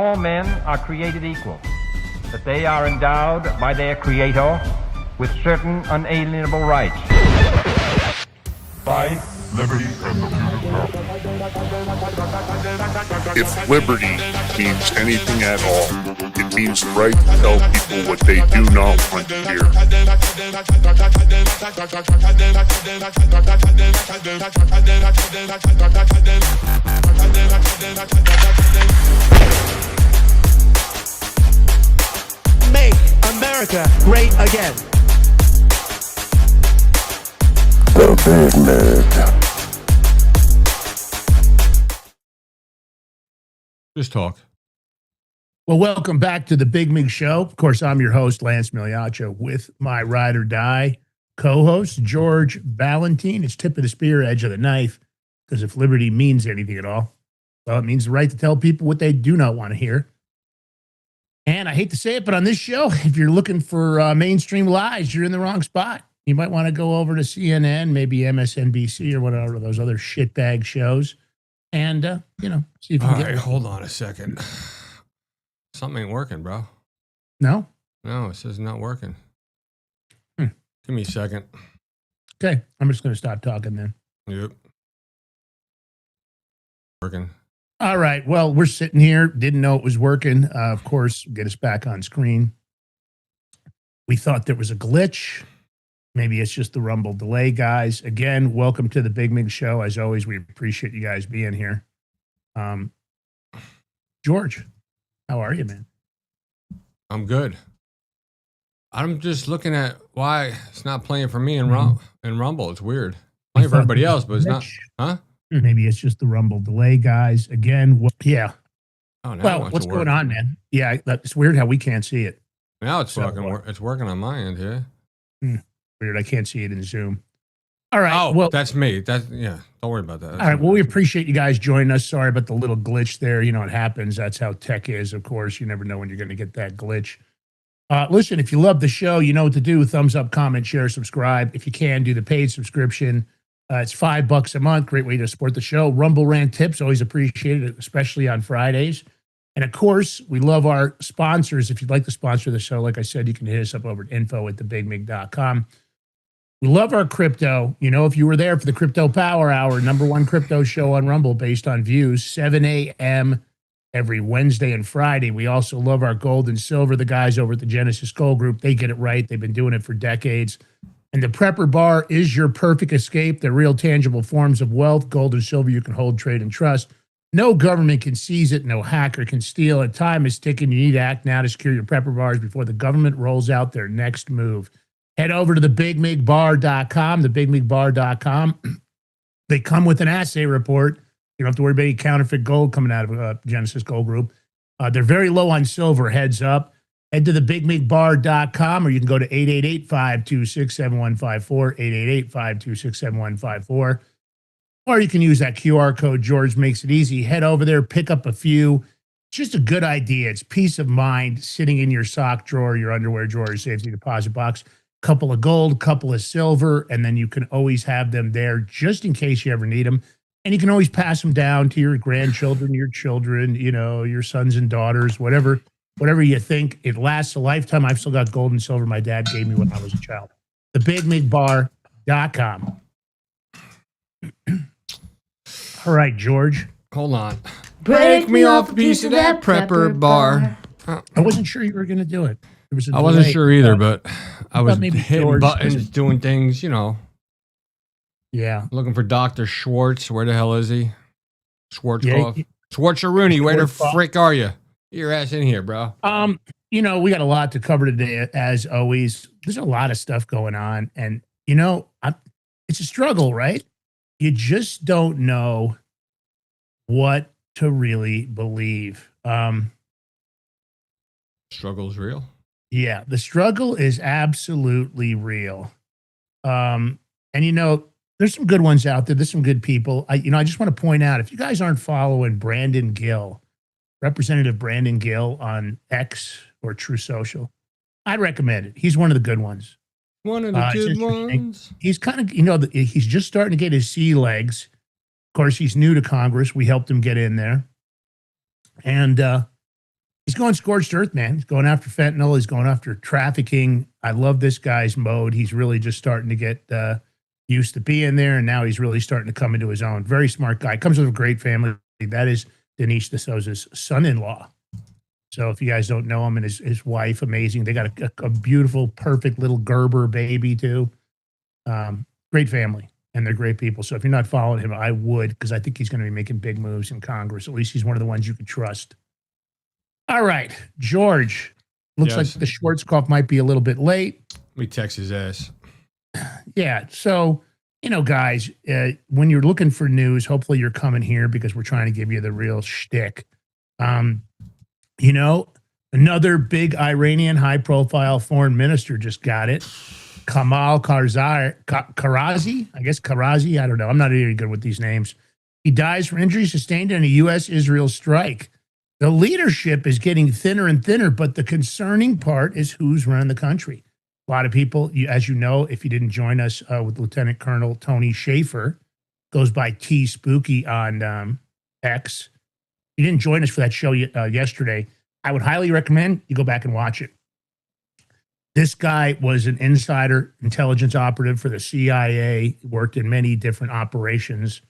all men are created equal, that they are endowed by their Creator with certain unalienable rights. Life, liberty, and the pursuit of happiness. If liberty means anything at all, it means the right to tell people what they do not want to hear. Make America great again. The Big Mig. Just talk. Well, welcome back to the Big Mig Show. Of course, I'm your host, Lance Miliaccio, with my ride or die co-host, George Valentine. It's tip of the spear, edge of the knife, because if liberty means anything at all, well, it means the right to tell people what they do not want to hear. And I hate to say it, but on this show, if you're looking for mainstream lies, you're in the wrong spot. You might want to go over to CNN, maybe MSNBC or whatever of those other shitbag shows, and see if you All can right, get. hold on a second. Something ain't working, bro. No, No, it says not working. Hmm. Give me a second. okay. I'm just going to stop talking then. Yep. Working. All right. Well, we're sitting here. Didn't know it was working. Of course, get us back on screen. We thought there was a glitch. Maybe it's just the Rumble delay, guys. Again, welcome to the Big Mig Show. As always, we appreciate you guys being here. George, how are you, man? I'm good. I'm just looking at why it's not playing for me in Rumble. It's weird. Playing for everybody else, but it's not. Huh? Maybe it's just the Rumble delay, guys. Again, yeah. Oh, now it Well, wants what's to work. going on, man? Yeah, it's weird how we can't see it. Now it's So, fucking. It's working on my end here. Weird. I can't see it in Zoom. All right. Oh, well, that's me. Don't worry about that. all right. Well, we appreciate you guys joining us. Sorry about the little glitch there. You know, it happens. That's how tech is, of course. You never know when you're going to get that glitch. Listen, if you love the show, you know what to do. Thumbs up, comment, share, subscribe. If you can, do the paid subscription. It's $5 a month. Great way to support the show. Rumble Rant tips, always appreciated, especially on Fridays. And of course, we love our sponsors. If you'd like to sponsor the show, like I said, you can hit us up over at info@thebigmig.com. We love our crypto. You know, if you were there for the Crypto Power Hour, #1 crypto show on Rumble based on views, 7 a.m. every Wednesday and Friday. We also love our gold and silver. The guys over at the Genesis Gold Group, they get it right. They've been doing it for decades. And the Prepper Bar is your perfect escape. They're real tangible forms of wealth. Gold and silver you can hold, trade, and trust. No government can seize it. No hacker can steal it. Time is ticking. You need to act now to secure your Prepper Bars before the government rolls out their next move. Head over to thebigmigbar.com, thebigmigbar.com. They come with an assay report. You don't have to worry about any counterfeit gold coming out of Genesis Gold Group. They're very low on silver, heads up. Head to thebigmigbar.com, or you can go to 888-526-7154, 888-526-7154. Or you can use that QR code. George makes it easy. Head over there, pick up a few. It's just a good idea. It's peace of mind sitting in your sock drawer, your underwear drawer, your safety deposit box. Couple of gold, couple of silver, and then you can always have them there just in case you ever need them. And you can always pass them down to your grandchildren, your children, you know, your sons and daughters, whatever you think. It lasts a lifetime. I've still got gold and silver my dad gave me when I was a child. Thebigmigbar.com. All right, George. Hold on. Break me off a piece of that Prepper Bar. I wasn't sure you were going to do it. There was a I wasn't delay. sure either, but I was maybe hitting George buttons, doesn't- doing things, you know. Yeah. Looking for Dr. Schwartz. Where the hell is he? Schwarzkopf. Yeah, Schwarzaroonie, where the Schwarzkopf. frick are you? Get your ass in here, bro. You know, we got a lot to cover today, as always. There's a lot of stuff going on, and you know, it's a struggle, right? You just don't know what to really believe. Struggle's real. Yeah, the struggle is absolutely real. And you know, there's some good ones out there. There's some good people. I just want to point out, if you guys aren't following Brandon Gill, Representative Brandon Gill on X or True Social, I'd recommend it. He's one of the good ones. One of the It's good interesting. ones. He's kind of, he's just starting to get his sea legs. Of course, he's new to Congress. We helped him get in there. And He's going scorched earth, man. He's going after fentanyl. He's going after trafficking. I love this guy's mode. He's really just starting to get used to being there, and now he's really starting to come into his own. Very smart guy. Comes with a great family. That is Denise DeSouza's son-in-law. So if you guys don't know him and his wife, amazing. They got a beautiful, perfect little Gerber baby too. Great family, and they're great people. So if you're not following him, I would, because I think he's going to be making big moves in Congress. At least he's one of the ones you can trust. All right, George. Looks like the Schwarzkopf might be a little bit late. We text his ass. Yeah. So, guys, when you're looking for news, hopefully you're coming here because we're trying to give you the real shtick. Another big Iranian high-profile foreign minister just got it. Kamal Karazi. I guess Karazi. I don't know. I'm not really good with these names. He dies from injuries sustained in a U.S.-Israel strike. The leadership is getting thinner and thinner, but the concerning part is who's running the country. A lot of people, as you know, if you didn't join us with Lieutenant Colonel Tony Schaefer, goes by T Spooky on X. You didn't join us for that show yesterday. I would highly recommend you go back and watch it. This guy was an insider intelligence operative for the CIA, worked in many different operations,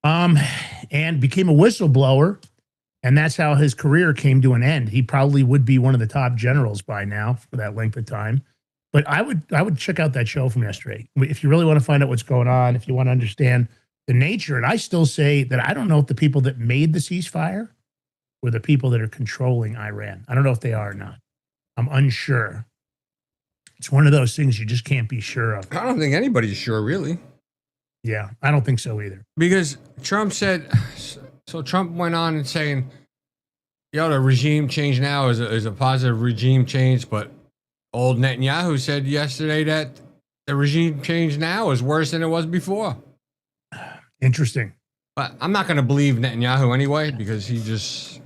and became a whistleblower. And that's how his career came to an end. He probably would be one of the top generals by now for that length of time. But I would check out that show from yesterday. If you really want to find out what's going on, if you want to understand the nature, and I still say that I don't know if the people that made the ceasefire were the people that are controlling Iran. I don't know if they are or not. I'm unsure. It's one of those things you just can't be sure of. I don't think anybody's sure, really. Yeah, I don't think so either. Because Trump said... So Trump went on and saying, the regime change now is a positive regime change, but old Netanyahu said yesterday that the regime change now is worse than it was before. Interesting. But I'm not going to believe Netanyahu anyway, because he just...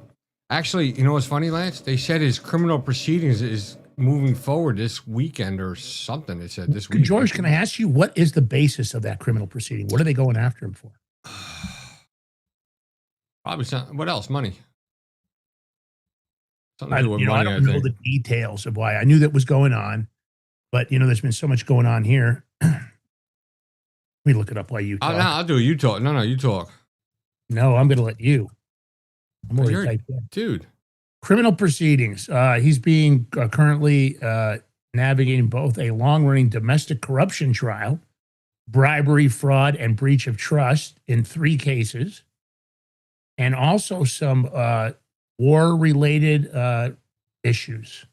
Actually, you know what's funny, Lance? They said his criminal proceedings is moving forward this weekend or something. They said this week. George, can I ask you, what is the basis of that criminal proceeding? What are they going after him for? Probably something. What else? Money. I don't know the details of why. I knew that was going on, but there's been so much going on here. Let me look it up while you talk. No, I'll do it. You talk. No, you talk. No, I'm going to let you. I'm already typed in. Dude. Criminal proceedings. He's being currently navigating both a long-running domestic corruption trial, bribery, fraud, and breach of trust in 3 cases. And also some war-related issues.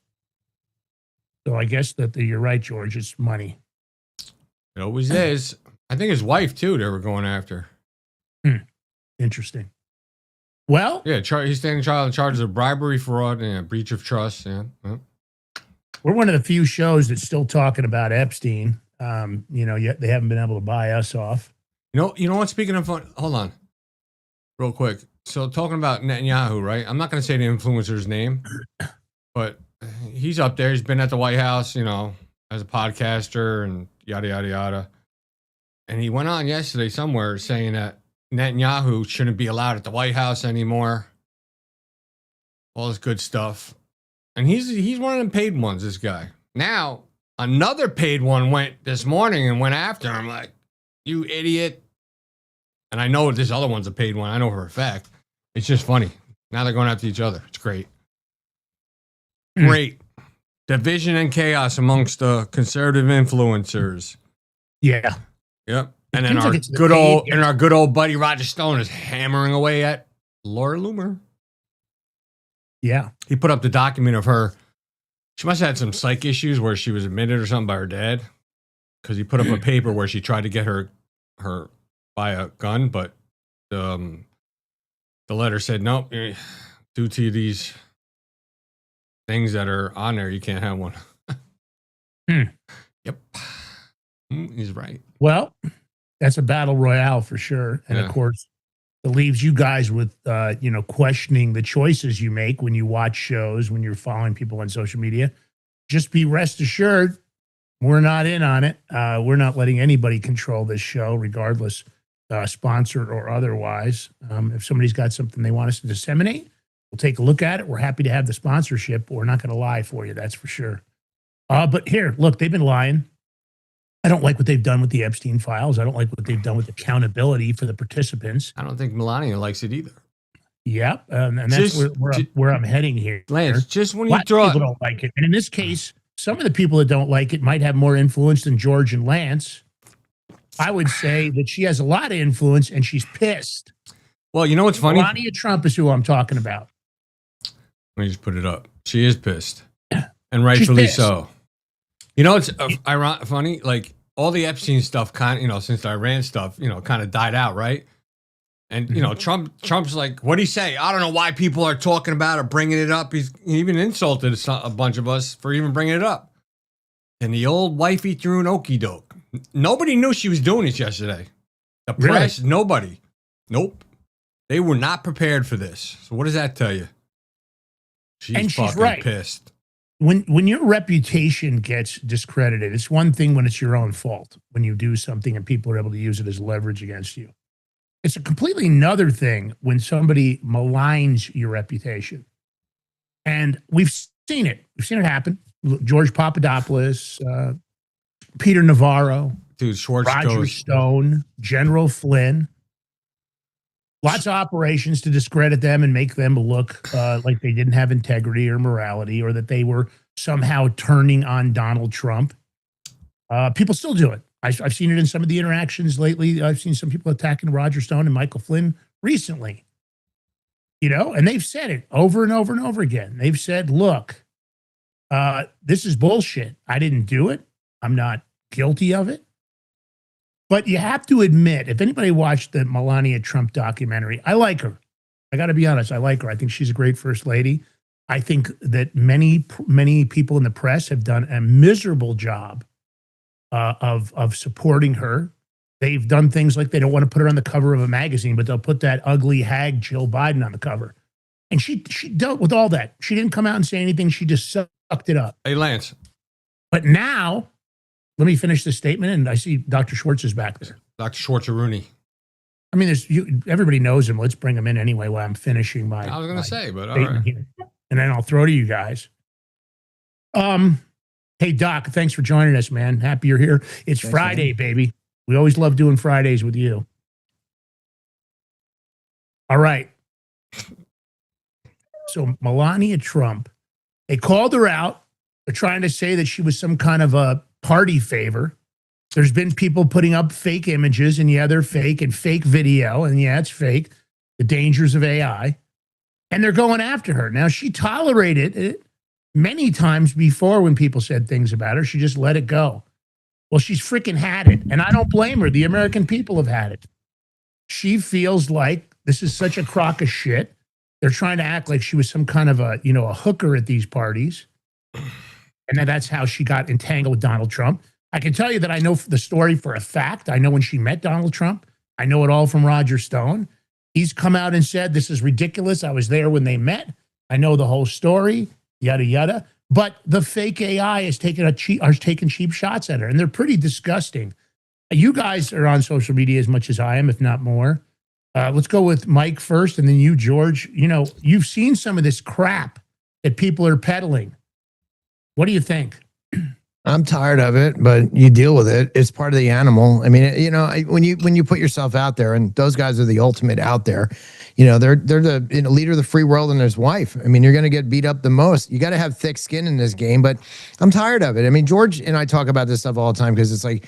So I guess that you're right, George. It's money. It always is. I think his wife, too, they were going after. Interesting. Well... Yeah, he's standing trial in charges of bribery, fraud, and breach of trust. Yeah. We're one of the few shows that's still talking about Epstein. Yet they haven't been able to buy us off. You know what? Speaking of fun... Hold on. Real quick. So talking about Netanyahu, right? I'm not going to say the influencer's name, but he's up there. He's been at the White House, as a podcaster and yada, yada, yada. And he went on yesterday somewhere saying that Netanyahu shouldn't be allowed at the White House anymore. All this good stuff. And he's one of them paid ones, this guy. Now, another paid one went this morning and went after him like, you idiot. And I know this other one's a paid one. I know for a fact. It's just funny. Now they're going after each other. It's great. Great. Division and chaos amongst the conservative influencers. Yeah. Yep. And then our good old buddy Roger Stone is hammering away at Laura Loomer. Yeah. He put up the document of her. She must have had some psych issues where she was admitted or something by her dad. Because he put up a paper where she tried to get her buy a gun, but the letter said, nope, due to these things that are on there, you can't have one. Yep. He's right. Well, that's a battle royale for sure. And of course, it leaves you guys with, questioning the choices you make when you watch shows, when you're following people on social media. Just be rest assured, we're not in on it. We're not letting anybody control this show, regardless, sponsored or otherwise. If somebody's got something they want us to disseminate, We'll take a look at it. We're happy to have the sponsorship, but we're not going to lie for you. That's for sure. But here, look, they've been lying. I don't like what they've done with the Epstein files. I don't like what they've done with accountability for the participants. I don't think Melania likes it either. Yep. And that's where I'm heading here. Lance, just when A you lot throw of people don't like it. And in this case, some of the people that don't like it might have more influence than George and Lance. I would say that she has a lot of influence and she's pissed. Well, you know what's funny? Melania Trump is who I'm talking about. Let me just put it up. She is pissed. And rightfully so. You know, it's funny. Like all the Epstein stuff kind of, since the Iran stuff, kind of died out. Right. And, Trump's like, what'd he say? I don't know why people are talking about or bringing it up. He even insulted a bunch of us for even bringing it up. And the old wifey threw an okey doke. Nobody knew she was doing it yesterday. The press, really? Nobody. Nope. They were not prepared for this. So what does that tell you? She's fucking pissed. When your reputation gets discredited, it's one thing when it's your own fault, when you do something and people are able to use it as leverage against you. It's a completely another thing when somebody maligns your reputation. And we've seen it. We've seen it happen. George Papadopoulos, Peter Navarro, Roger Stone, General Flynn. Lots of operations to discredit them and make them look like they didn't have integrity or morality or that they were somehow turning on Donald Trump. People still do it. I've seen it in some of the interactions lately. I've seen some people attacking Roger Stone and Michael Flynn recently. And they've said it over and over and over again. They've said, look, this is bullshit. I didn't do it. I'm not guilty of it. But you have to admit, if anybody watched the Melania Trump documentary, I like her. I got to be honest. I like her. I think she's a great first lady. I think that many people in the press have done a miserable job of supporting her. They've done things like they don't want to put her on the cover of a magazine, but they'll put that ugly hag Jill Biden on the cover. And she dealt with all that. She didn't come out and say anything. She just sucked it up. Hey, Lance. But now, let me finish this statement, and I see Dr. Schwartz is back there. Dr. Schwartz-Rooney. I mean, everybody knows him. Let's bring him in anyway while I'm finishing my. I was going to say, but all right. Here. And then I'll throw to you guys. Hey, Doc, thanks for joining us, man. Happy you're here. It's Thanks, Friday, man. Baby. We always love doing Fridays with you. All right. So Melania Trump, they called her out. They're trying to say that she was some kind of a party favor. There's been people putting up fake images, and yeah, they're fake, and fake video, and yeah, it's fake. The dangers of AI. And they're going after her. Now, she tolerated it many times before when people said things about her. She just let it go. Well, she's freaking had it, and I don't blame her. The American people have had it. She feels like this is such a crock of shit. They're trying to act like she was some kind of a hooker at these parties. And then that's how she got entangled with Donald Trump. I can tell you that I know the story for a fact. I know when she met Donald Trump. I know it all from Roger Stone. He's come out and said, this is ridiculous. I was there when they met. I know the whole story, yada, yada. But the fake AI is taking cheap shots at her, and they're pretty disgusting. You guys are on social media as much as I am, if not more. Let's go with Mike first, and then you, George. You've seen some of this crap that people are peddling. What do you think? I'm tired of it, but you deal with it. It's part of the animal. I mean, when you put yourself out there, and those guys are the ultimate out there, they're the leader of the free world and his wife. I mean, you're going to get beat up the most. You got to have thick skin in this game, but I'm tired of it. I mean, George and I talk about this stuff all the time because it's like,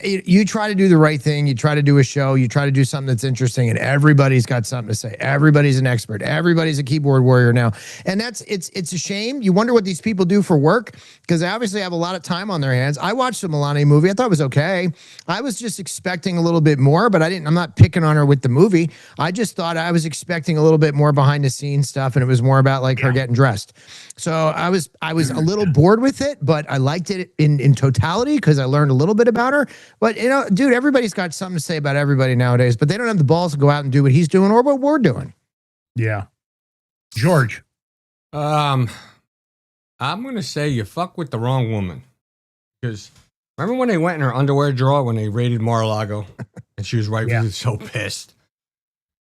you try to do the right thing. You try to do a show. You try to do something that's interesting, and everybody's got something to say. Everybody's an expert. Everybody's a keyboard warrior now, and it's a shame. You wonder what these people do for work because they obviously have a lot of time on their hands. I watched the Melania movie. I thought it was okay. I was just expecting a little bit more, but I'm not picking on her with the movie. I just thought I was expecting a little bit more behind the scenes stuff, and it was more about like her getting dressed. So I was a little bored with it, but I liked it in totality because I learned a little bit about her. But, dude, everybody's got something to say about everybody nowadays, but they don't have the balls to go out and do what he's doing or what we're doing. Yeah. George. I'm going to say you fuck with the wrong woman. Because remember when they went in her underwear drawer when they raided Mar-a-Lago? And she was rightfully so pissed.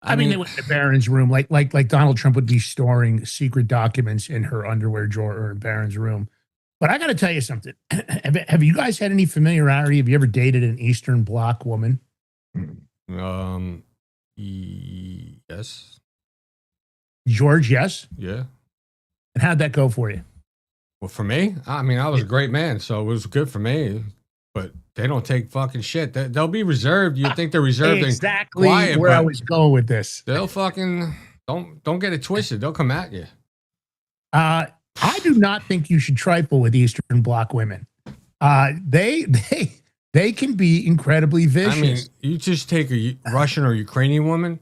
I mean, they went to Barron's room, like Donald Trump would be storing secret documents in her underwear drawer or in Barron's room. But I got to tell you something. Have you guys had any familiarity? Have you ever dated an Eastern Bloc woman? Yes. George, yes. Yeah. And how'd that go for you? Well, for me, I mean, I was a great man, so it was good for me. But they don't take fucking shit. They'll be reserved. You think they're reserved exactly and quiet, where I was going with this. They'll fucking don't get it twisted. They'll come at you. I do not think you should trifle with Eastern Bloc women. They can be incredibly vicious. I mean, you just take a Russian or Ukrainian woman.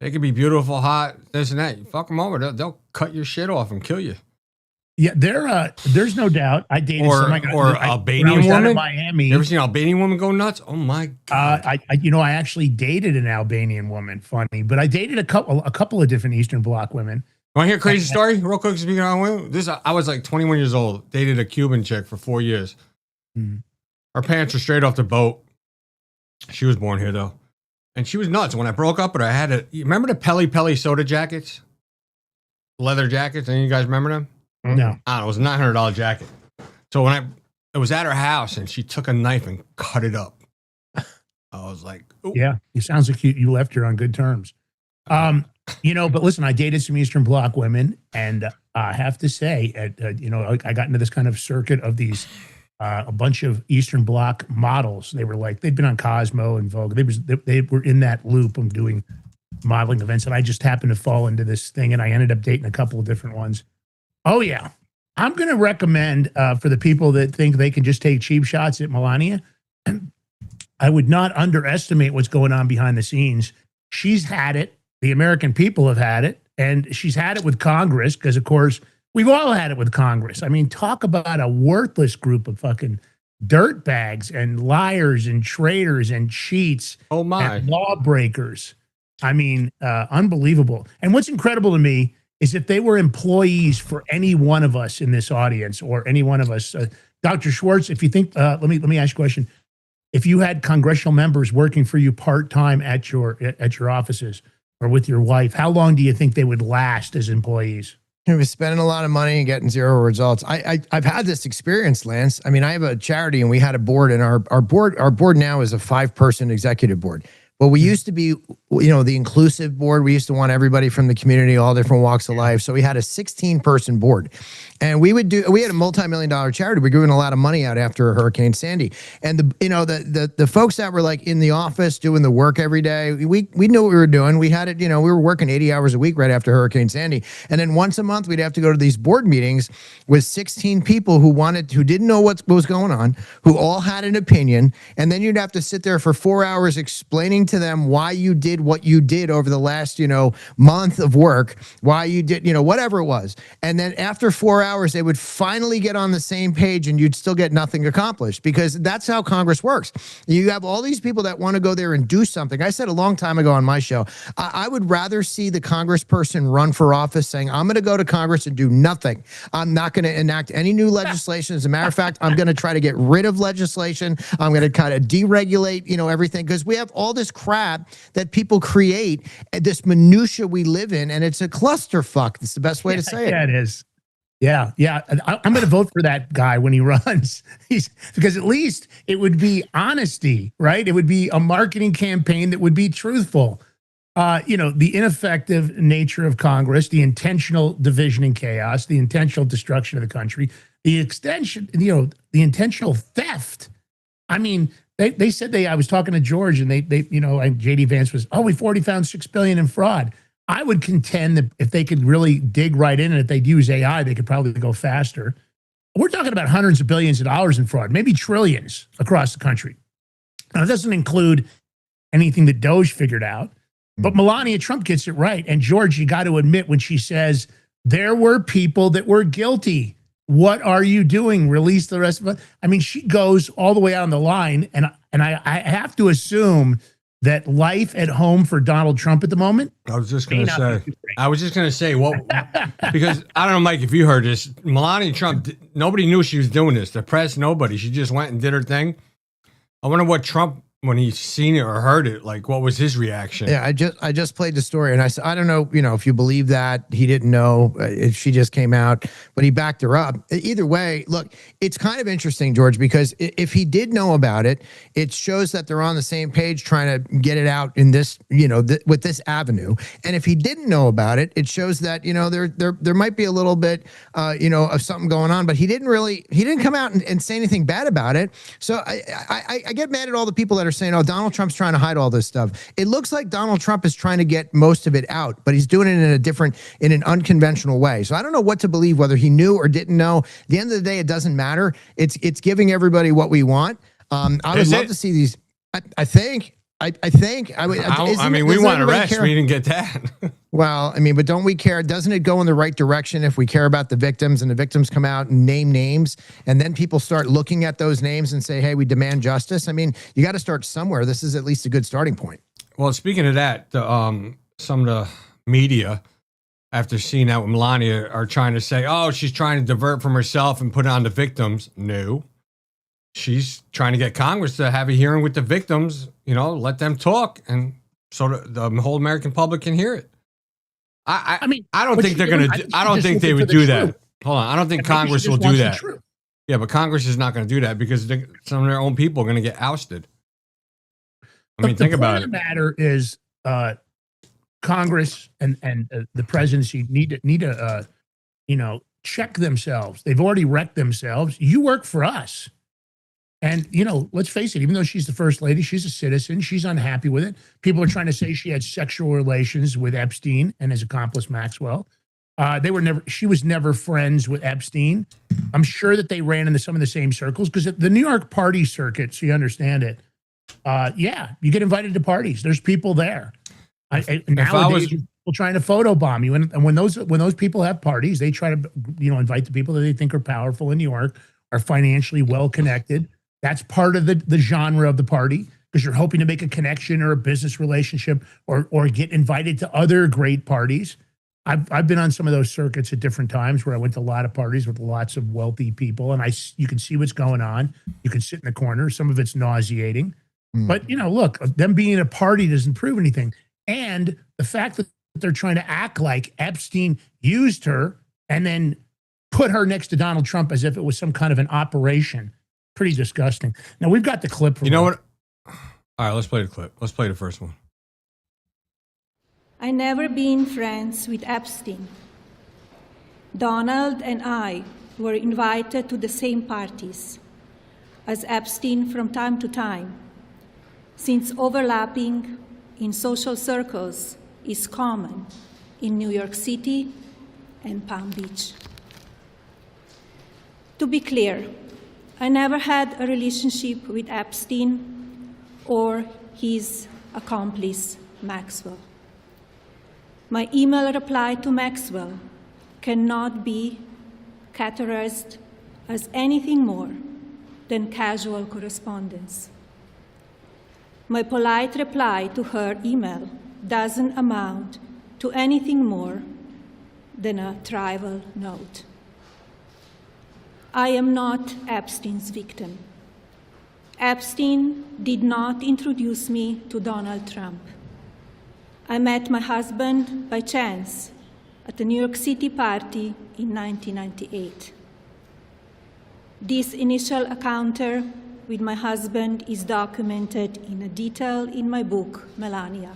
They could be beautiful, hot, this and that. You fuck them over. They'll cut your shit off and kill you. Yeah, there's no doubt. I dated Albanian woman in Miami. You ever seen an Albanian woman go nuts? Oh my god! I actually dated an Albanian woman. Funny, but I dated a couple of different Eastern Bloc women. Want to hear a crazy story? Real quick, speaking on women. I was like 21 years old. Dated a Cuban chick for 4 years. Our parents were straight off the boat. She was born here though, and she was nuts. When I broke up with her, I had you remember the Peli soda jackets, leather jackets? Any of you guys remember them? No. I don't know, it was a $900 jacket. So it was at her house and she took a knife and cut it up. I was like, ooh. Yeah, it sounds like you left her on good terms. But listen, I dated some Eastern Bloc women, and I have to say, I got into this kind of circuit of these, a bunch of Eastern Bloc models. They'd been on Cosmo and Vogue. They were in that loop of doing modeling events, and I just happened to fall into this thing, and I ended up dating a couple of different ones. Oh, yeah. I'm going to recommend for the people that think they can just take cheap shots at Melania, I would not underestimate what's going on behind the scenes. She's had it. The American people have had it. And she's had it with Congress because, of course, we've all had it with Congress. I mean, talk about a worthless group of fucking dirtbags and liars and traitors and cheats. Oh, my. And lawbreakers. I mean, unbelievable. And what's incredible to me is if they were employees for any one of us in this audience or any one of us, Dr. Schwartz, if you think, let me ask you a question. If you had congressional members working for you part-time at your offices or with your wife, how long do you think they would last as employees? He was spending a lot of money and getting zero results. I've had this experience, Lance. I mean, I have a charity and we had a board, and our board now is a 5-person executive board. Well, we used to be, the inclusive board. We used to want everybody from the community, all different walks of life. So we had a 16-person board, and we had a multi-million-dollar charity. We were giving a lot of money out after Hurricane Sandy, and the folks that were like in the office doing the work every day, we knew what we were doing. We had it, we were working 80 hours a week right after Hurricane Sandy, and then once a month we'd have to go to these board meetings with 16 people who didn't know what was going on, who all had an opinion, and then you'd have to sit there for 4 hours explaining to them why you did what you did over the last, month of work, why you did, whatever it was. And then after 4 hours, they would finally get on the same page and you'd still get nothing accomplished, because that's how Congress works. You have all these people that want to go there and do something. I said a long time ago on my show, I would rather see the congressperson run for office saying, I'm going to go to Congress and do nothing. I'm not going to enact any new legislation. As a matter of fact, I'm going to try to get rid of legislation. I'm going to kind of deregulate, everything, because we have all this crap that people create, this minutia we live in, and it's a clusterfuck. That's the best way to say it. Yeah, it is. Yeah. I'm going to vote for that guy when he runs. Because at least it would be honesty, right? It would be a marketing campaign that would be truthful. The ineffective nature of Congress, the intentional division and chaos, the intentional destruction of the country, the intentional theft. I mean, they said I was talking to George, and JD Vance was, we've already found $6 billion in fraud. I would contend that if they could really dig right in, and if they'd use AI, they could probably go faster. We're talking about hundreds of billions of dollars in fraud, maybe trillions across the country. Now, it doesn't include anything that Doge figured out, but Melania Trump gets it right. And George, you got to admit, when she says there were people that were guilty, what are you doing? Release the rest of it. I mean, she goes all the way out on the line, and I have to assume that life at home for Donald Trump at the moment. I was just going to say, well, because I don't know, Mike, if you heard this, Melania Trump, nobody knew she was doing this. The press, nobody. She just went and did her thing. I wonder what Trump when he seen it or heard it, like what was his reaction? Yeah, I just played the story, and I said, I don't know, if you believe that he didn't know if she just came out, but he backed her up. Either way, look, it's kind of interesting, George, because if he did know about it, it shows that they're on the same page trying to get it out in this, with this avenue. And if he didn't know about it, it shows that there might be a little bit, of something going on. But he didn't come out and say anything bad about it. So I get mad at all the people that are saying, oh, Donald Trump's trying to hide all this stuff. It looks like Donald Trump is trying to get most of it out, but he's doing it in an unconventional way. So I don't know what to believe, whether he knew or didn't know. At the end of the day, it doesn't matter. It's giving everybody what we want. I would love to see these. I think. I mean, we want arrests. We didn't get that. Well, I mean, but don't we care? Doesn't it go in the right direction if we care about the victims and the victims come out and name names, and then people start looking at those names and say, hey, we demand justice? I mean, you got to start somewhere. This is at least a good starting point. Well, speaking of that, some of the media, after seeing that with Melania, are trying to say, oh, she's trying to divert from herself and put it on the victims. No. She's trying to get Congress to have a hearing with the victims, let them talk, and so the whole American public can hear it. I don't think they're going to, I don't think they would do that. Hold on. I don't think Congress will do that. Yeah, but Congress is not going to do that because some of their own people are going to get ousted. I mean, think about it. The matter is Congress and the presidency need to check themselves. They've already wrecked themselves. You work for us. And, let's face it, even though she's the first lady, she's a citizen. She's unhappy with it. People are trying to say she had sexual relations with Epstein and his accomplice, Maxwell. She was never friends with Epstein. I'm sure that they ran into some of the same circles because the New York party circuit, so you understand it. You get invited to parties. There's people there. Nowadays, people trying to photobomb you. And when those people have parties, they try to, invite the people that they think are powerful in New York, are financially well-connected. That's part of the genre of the party because you're hoping to make a connection or a business relationship or get invited to other great parties. I've been on some of those circuits at different times where I went to a lot of parties with lots of wealthy people, and you can see what's going on. You can sit in the corner. Some of it's nauseating. But, look, them being a party doesn't prove anything. And the fact that they're trying to act like Epstein used her and then put her next to Donald Trump as if it was some kind of an operation. Pretty disgusting. Now, we've got the clip. You know what? All right, let's play the clip. Let's play the first one. I never been friends with Epstein. Donald and I were invited to the same parties as Epstein from time to time, since overlapping in social circles is common in New York City and Palm Beach. To be clear, I never had a relationship with Epstein or his accomplice, Maxwell. My email reply to Maxwell cannot be categorized as anything more than casual correspondence. My polite reply to her email doesn't amount to anything more than a trivial note. I am not Epstein's victim. Epstein did not introduce me to Donald Trump. I met my husband by chance at a New York City party in 1998. This initial encounter with my husband is documented in detail in my book, Melania.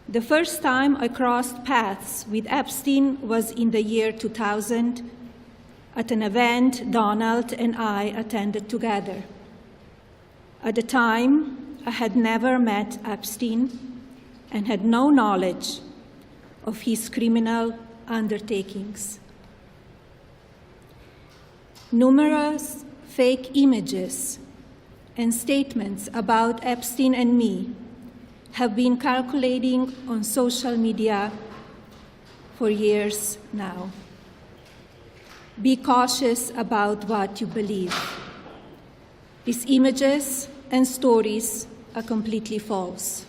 The first time I crossed paths with Epstein was in the year 2000 at an event Donald and I attended together. At the time, I had never met Epstein and had no knowledge of his criminal undertakings. Numerous fake images and statements about Epstein and me have been circulating on social media for years now. Be cautious about what you believe. These images and stories are completely false.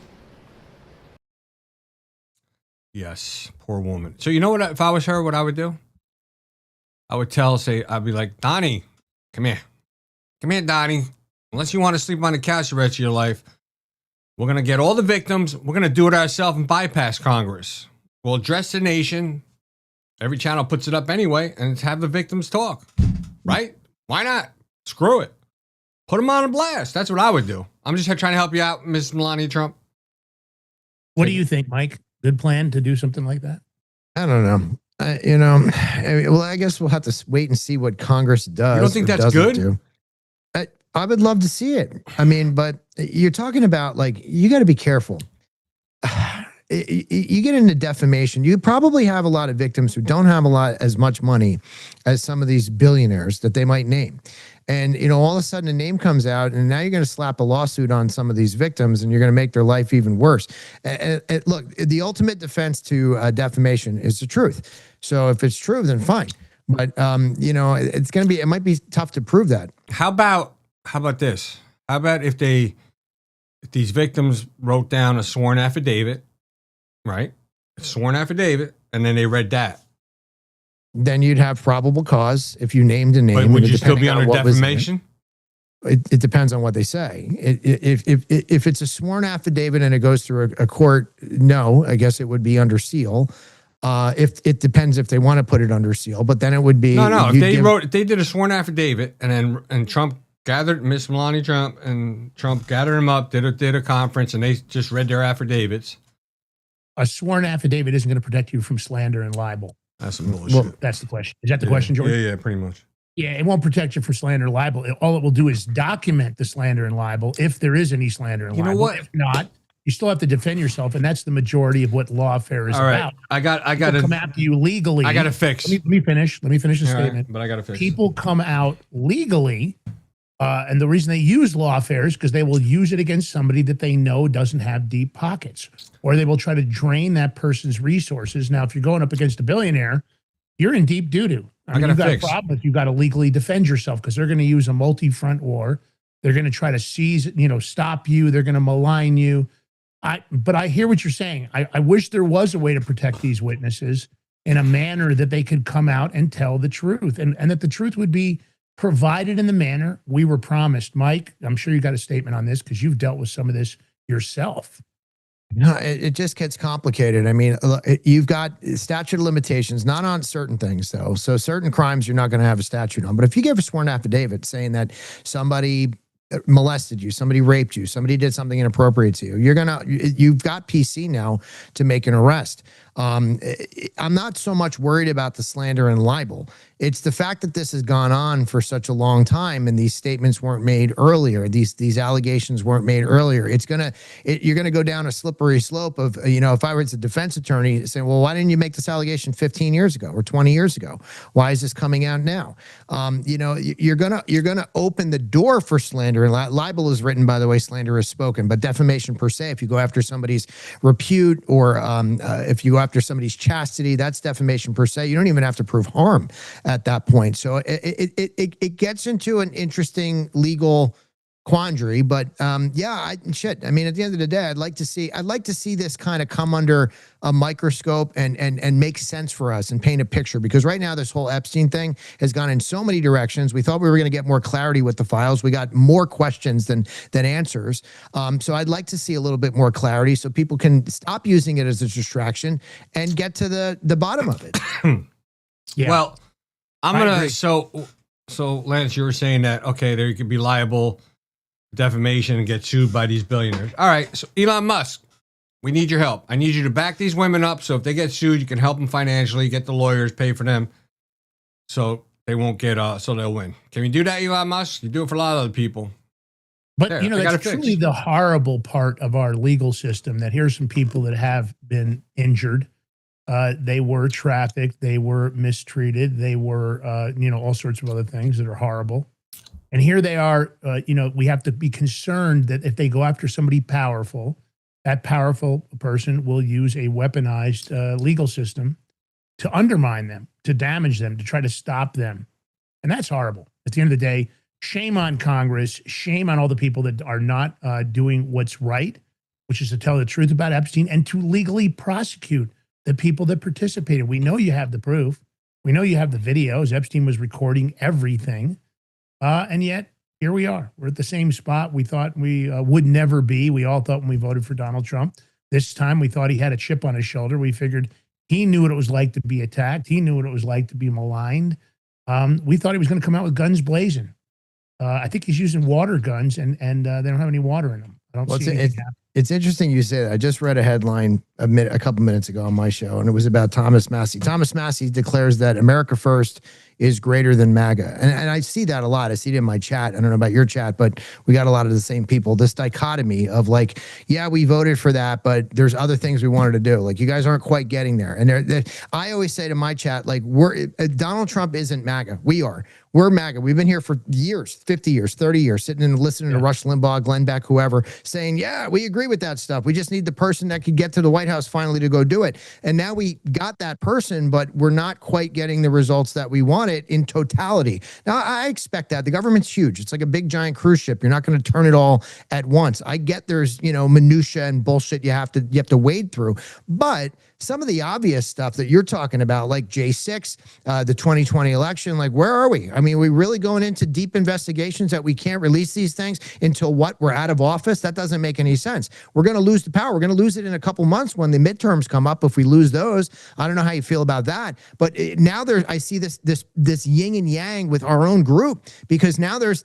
Yes, poor woman. So you know what? If I was her, what I would do? I would I'd be like, Donnie, come here. Come here, Donnie. unless you want to sleep on the couch the rest of your life, we're going to get all the victims. We're going to do it ourselves and bypass Congress. We'll address the nation. Every channel puts it up anyway, and have the victims talk. Right? Why not? Screw it. Put them on a blast. That's what I would do. I'm just trying to help you out, Miss Melania Trump. What do you think, Mike? Good plan to do something like that? I don't know. Well, I guess we'll have to wait and see what Congress does. You don't think that's good? Do. I would love to see it. I mean, but you're talking about, like, you got to be careful. You get into defamation. You probably have a lot of victims who don't have as much money as some of these billionaires that they might name. And, all of a sudden a name comes out, and now you're going to slap a lawsuit on some of these victims, and you're going to make their life even worse. Look, the ultimate defense to defamation is the truth. So if it's true, then fine. But, it might be tough to prove that. How about this? How about if these victims wrote down a sworn affidavit, right? A sworn affidavit, and then they read that. Then you'd have probable cause if you named a name. But would you still be under defamation? It depends on what they say. If it's a sworn affidavit and it goes through a court, no, I guess it would be under seal. If it depends if they want to put it under seal, but then it would be no. If they did a sworn affidavit, and Trump gathered Miss Melania Trump, and Trump gathered them up, did a conference, and they just read their affidavits. A sworn affidavit isn't going to protect you from slander and libel. That's some bullshit. Well, that's the question. Is that the question, George? Yeah, pretty much. Yeah, it won't protect you for slander and libel. All it will do is document the slander and libel, if there is any slander and libel. You know what? If not, you still have to defend yourself, and that's the majority of what lawfare is All right. about. I got to come after you legally. I got to fix. Let me finish the statement. Right, but I got to fix. People come out legally, and the reason they use lawfare is because they will use it against somebody that they know doesn't have deep pockets, or they will try to drain that person's resources. Now, if you're going up against a billionaire, you're in deep doo-doo. I mean, you've got a problem if you've got to legally defend yourself, because they're going to use a multi-front war. They're going to try to seize, stop you. They're going to malign you. But I hear what you're saying. I wish there was a way to protect these witnesses in a manner that they could come out and tell the truth, and that the truth would be provided in the manner we were promised. Mike, I'm sure you got a statement on this because you've dealt with some of this yourself. No, it just gets complicated. I mean, you've got statute of limitations, not on certain things, though. So certain crimes you're not going to have a statute on. But if you give a sworn affidavit saying that somebody molested you, somebody raped you, somebody did something inappropriate to you, you've got PC now to make an arrest. I'm not so much worried about the slander and libel. It's the fact that this has gone on for such a long time, and these statements weren't made earlier. These allegations weren't made earlier. You're gonna go down a slippery slope of, if I was a defense attorney saying, well, why didn't you make this allegation 15 years ago or 20 years ago? Why is this coming out now? You're gonna open the door for slander, and libel is written, by the way, slander is spoken, but defamation per se, if you go after somebody's repute, or if you go after somebody's chastity, that's defamation per se. You don't even have to prove harm at that point. So it gets into an interesting legal quandary, but I mean, at the end of the day, I'd like to see this kind of come under a microscope and make sense for us and paint a picture, because right now this whole Epstein thing has gone in so many directions. We thought we were going to get more clarity with the files. We got more questions than answers. So I'd like to see a little bit more clarity so people can stop using it as a distraction and get to the bottom of it. Yeah. Well, I'm gonna so Lance, you were saying that there could be liable defamation and get sued by these billionaires. All right, so Elon Musk, we need your help. I need you to back these women up, so if they get sued, you can help them financially, get the lawyers, pay for them, so they won't get so they'll win. Can we do that, Elon Musk? You do it for a lot of other people. But that's truly the horrible part of our legal system, that here's some people that have been injured. They were trafficked, they were mistreated, they were, all sorts of other things that are horrible. And here they are, we have to be concerned that if they go after somebody powerful, that powerful person will use a weaponized legal system to undermine them, to damage them, to try to stop them. And that's horrible. At the end of the day, shame on Congress, shame on all the people that are not doing what's right, which is to tell the truth about Epstein and to legally prosecute the people that participated. We know you have the proof. We know you have the videos. Epstein was recording everything. And yet here we are. We're at the same spot we thought we would never be. We all thought when we voted for Donald Trump. This time we thought he had a chip on his shoulder. We figured he knew what it was like to be attacked. He knew what it was like to be maligned. We thought he was going to come out with guns blazing. I think he's using water guns, and they don't have any water in them. I don't see anything happen. It's interesting you say that. I just read a headline a couple minutes ago on my show, and it was about Thomas Massey. Thomas Massey declares that America First is greater than MAGA. And I see that a lot. I see it in my chat. I don't know about your chat, but we got a lot of the same people. This dichotomy of like, yeah, we voted for that, but there's other things we wanted to do. Like, you guys aren't quite getting there. And I always say to my chat, like, Donald Trump isn't MAGA. We are. We're MAGA. We've been here for years, 50 years, 30 years, sitting and listening to Rush Limbaugh, Glenn Beck, whoever, saying, yeah, we agree with that stuff. We just need the person that could get to the White House finally to go do it. And now we got that person, but we're not quite getting the results that we wanted in totality. Now, I expect that. The government's huge. It's like a big, giant cruise ship. You're not going to turn it all at once. I get there's, minutia and bullshit you have to wade through. But some of the obvious stuff that you're talking about, like J6, the 2020 election, like, where are we? I mean, we really going into deep investigations that we can't release these things until we're out of office? That doesn't make any sense. We're going to lose the power. We're going to lose it in a couple months when the midterms come up. If we lose those, I don't know how you feel about that. But now I see this yin and yang with our own group, because now there's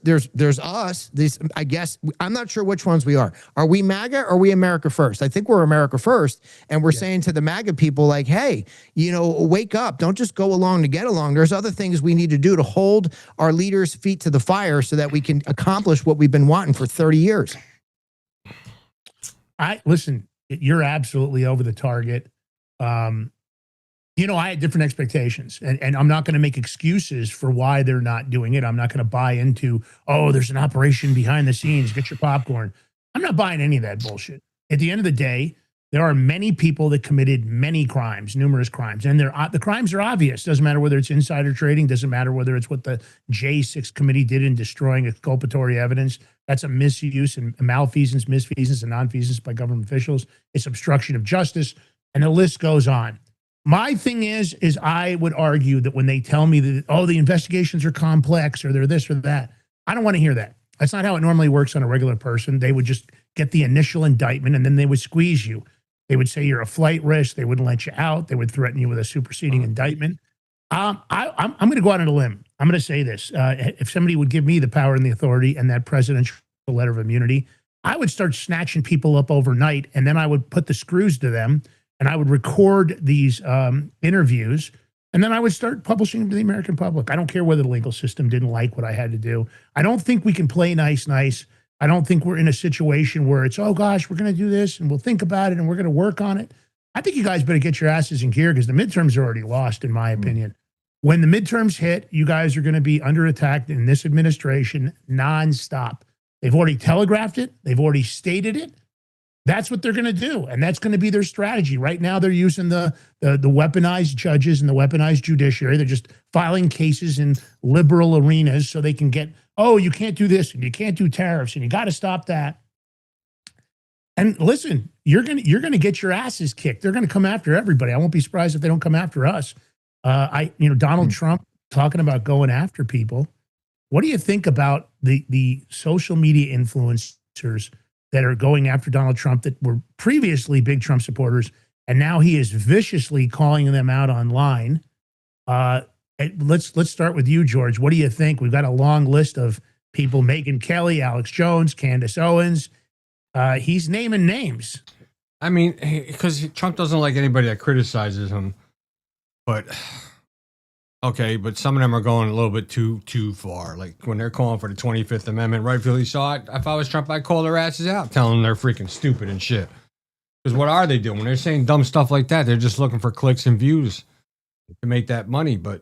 us. I guess I'm not sure which ones we are. Are we MAGA or are we America First? I think we're America First, and we're saying to the MAGA people, like, hey, wake up. Don't just go along to get along. There's other things we need to do to hold our leaders' feet to the fire so that we can accomplish what we've been wanting for 30 years. Listen, you're absolutely over the target. I had different expectations, and I'm not going to make excuses for why they're not doing it. I'm not going to buy into, there's an operation behind the scenes. Get your popcorn. I'm not buying any of that bullshit. At the end of the day, there are many people that committed many crimes, numerous crimes, and the crimes are obvious. Doesn't matter whether it's insider trading. Doesn't matter whether it's what the J6 committee did in destroying exculpatory evidence. That's a misuse and malfeasance, misfeasance, and nonfeasance by government officials. It's obstruction of justice, and the list goes on. My thing is I would argue that when they tell me that, the investigations are complex or they're this or that, I don't want to hear that. That's not how it normally works on a regular person. They would just get the initial indictment, and then they would squeeze you. They would say you're a flight risk. They wouldn't let you out. They would threaten you with a superseding indictment. I'm going to go out on a limb. I'm going to say this. If somebody would give me the power and the authority and that presidential letter of immunity, I would start snatching people up overnight, and then I would put the screws to them, and I would record these interviews, and then I would start publishing them to the American public. I don't care whether the legal system didn't like what I had to do. I don't think we can play nice. I don't think we're in a situation where it's, oh gosh, we're going to do this and we'll think about it and we're going to work on it. I think you guys better get your asses in gear, because the midterms are already lost, in my opinion. When the midterms hit, you guys are going to be under attack in this administration nonstop. They've already telegraphed it. They've already stated it. That's what they're going to do. And that's going to be their strategy. Right now, they're using the weaponized judges and the weaponized judiciary. They're just filing cases in liberal arenas so they can get, you can't do this and you can't do tariffs and you got to stop that. And listen, you're going to get your asses kicked. They're going to come after everybody. I won't be surprised if they don't come after us. Donald Trump talking about going after people. What do you think about the social media influencers that are going after Donald Trump that were previously big Trump supporters, and now he is viciously calling them out online? Let's start with you, George. What do you think? We've got a long list of people: Megyn Kelly, Alex Jones, Candace Owens. He's naming names. I mean, because Trump doesn't like anybody that criticizes him. But okay, but some of them are going a little bit too far. Like when they're calling for the 25th Amendment, rightfully so. If I was Trump, I'd call their asses out, telling them they're freaking stupid and shit. Because what are they doing? When they're saying dumb stuff like that, they're just looking for clicks and views to make that money. But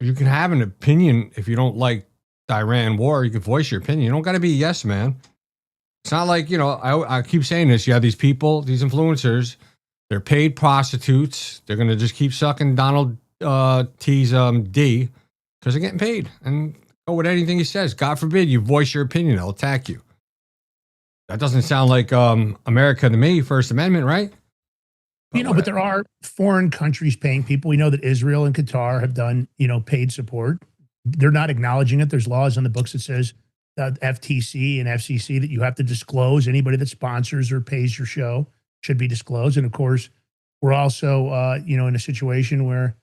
you can have an opinion. If you don't like the Iran war, you can voice your opinion. You don't got to be a yes man. It's not like, I keep saying this. You have these people, these influencers, they're paid prostitutes. They're going to just keep sucking Donald T's D because they're getting paid, and go with anything he says. God forbid you voice your opinion, they'll attack you. That doesn't sound like America to me, First Amendment, right? But there are foreign countries paying people. We know that Israel and Qatar have done, paid support. They're not acknowledging it. There's laws on the books that says FTC and FCC that you have to disclose. Anybody that sponsors or pays your show should be disclosed. And of course, we're also, in a situation where,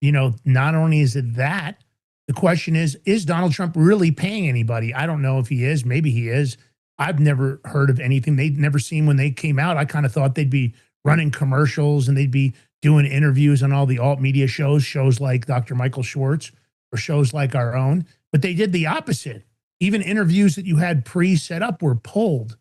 not only is it that, the question is Donald Trump really paying anybody? I don't know if he is. Maybe he is. I've never heard of anything. They'd never seen when they came out. I kind of thought they'd be running commercials and they'd be doing interviews on all the alt media shows like Dr. Michael Schwartz or shows like our own. But they did the opposite. Even interviews that you had pre-set up were pulled.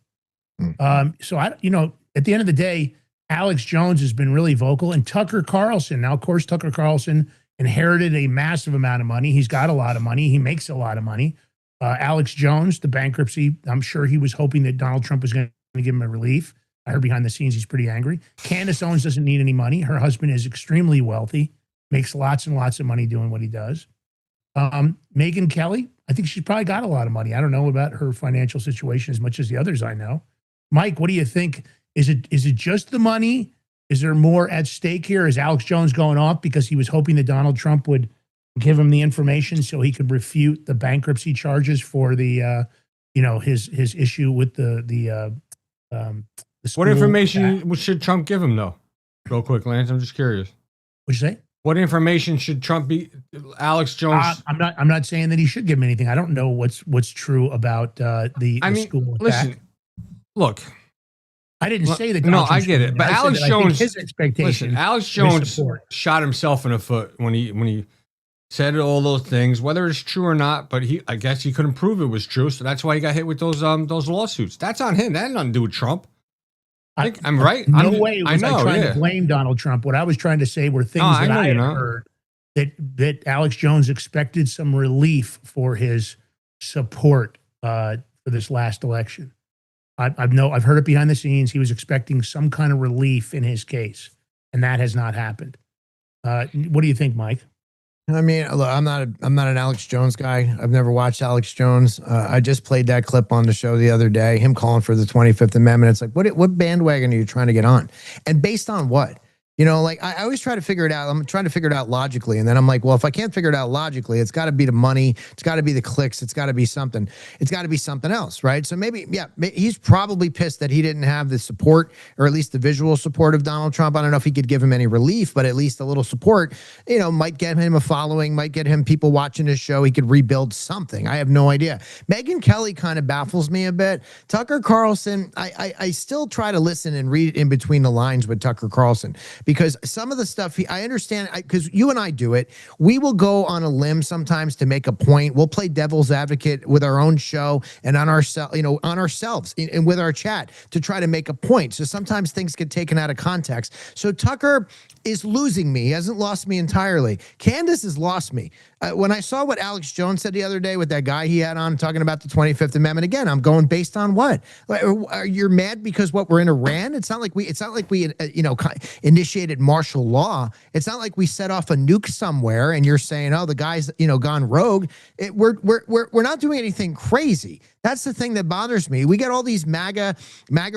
So at the end of the day, Alex Jones has been really vocal, and Tucker Carlson. Now, of course, Tucker Carlson inherited a massive amount of money. He's got a lot of money. He makes a lot of money. Alex Jones, the bankruptcy, I'm sure he was hoping that Donald Trump was going to give him a relief. I heard behind the scenes he's pretty angry. Candace Owens doesn't need any money. Her husband is extremely wealthy, makes lots and lots of money doing what he does. Megyn Kelly, I think she's probably got a lot of money. I don't know about her financial situation as much as the others I know. Mike, what do you think? Is it just the money? Is there more at stake here? Is Alex Jones going off because he was hoping that Donald Trump would give him the information so he could refute the bankruptcy charges for the, his issue with the school? What information should Trump give him, though? Real quick, Lance, I'm just curious. What'd you say? What information should Trump be? Alex Jones. I'm not saying that he should give him anything. I don't know what's true about the school attack. Listen, look. I didn't say that. No, I get it. But Alex Jones, his expectation. Listen, Alex Jones shot himself in the foot when he said all those things, whether it's true or not. But I guess he couldn't prove it was true, so that's why he got hit with those lawsuits. That's on him. That had nothing to do with Trump. I'm right. No way was I trying to blame Donald Trump. What I was trying to say were things that I had heard that Alex Jones expected some relief for his support for this last election. I've heard it behind the scenes. He was expecting some kind of relief in his case, and that has not happened. What do you think, Mike? I mean, look, I'm not an Alex Jones guy. I've never watched Alex Jones. I just played that clip on the show the other day, him calling for the 25th Amendment. It's like, what bandwagon are you trying to get on? And based on what? I always try to figure it out. I'm trying to figure it out logically. And then I'm like, well, if I can't figure it out logically, it's got to be the money. It's got to be the clicks. It's got to be something. It's got to be something else, right? So maybe, he's probably pissed that he didn't have the support, or at least the visual support of Donald Trump. I don't know if he could give him any relief, but at least a little support, might get him a following, might get him people watching his show. He could rebuild something. I have no idea. Megyn Kelly kind of baffles me a bit. Tucker Carlson, I still try to listen and read in between the lines with Tucker Carlson, because some of the stuff I understand, because you and I do it. We will go on a limb sometimes to make a point. We'll play devil's advocate with our own show and on ourselves and with our chat to try to make a point. So sometimes things get taken out of context. So Tucker is losing me. He hasn't lost me entirely. Candace has lost me. When I saw what Alex Jones said the other day with that guy he had on talking about the 25th Amendment, again, I'm going based on what? You're mad because we're in Iran? It's not like we initiated martial law. It's not like we set off a nuke somewhere and you're saying, oh, the guy's, gone rogue. We're not doing anything crazy. That's the thing that bothers me. We get all these MAGA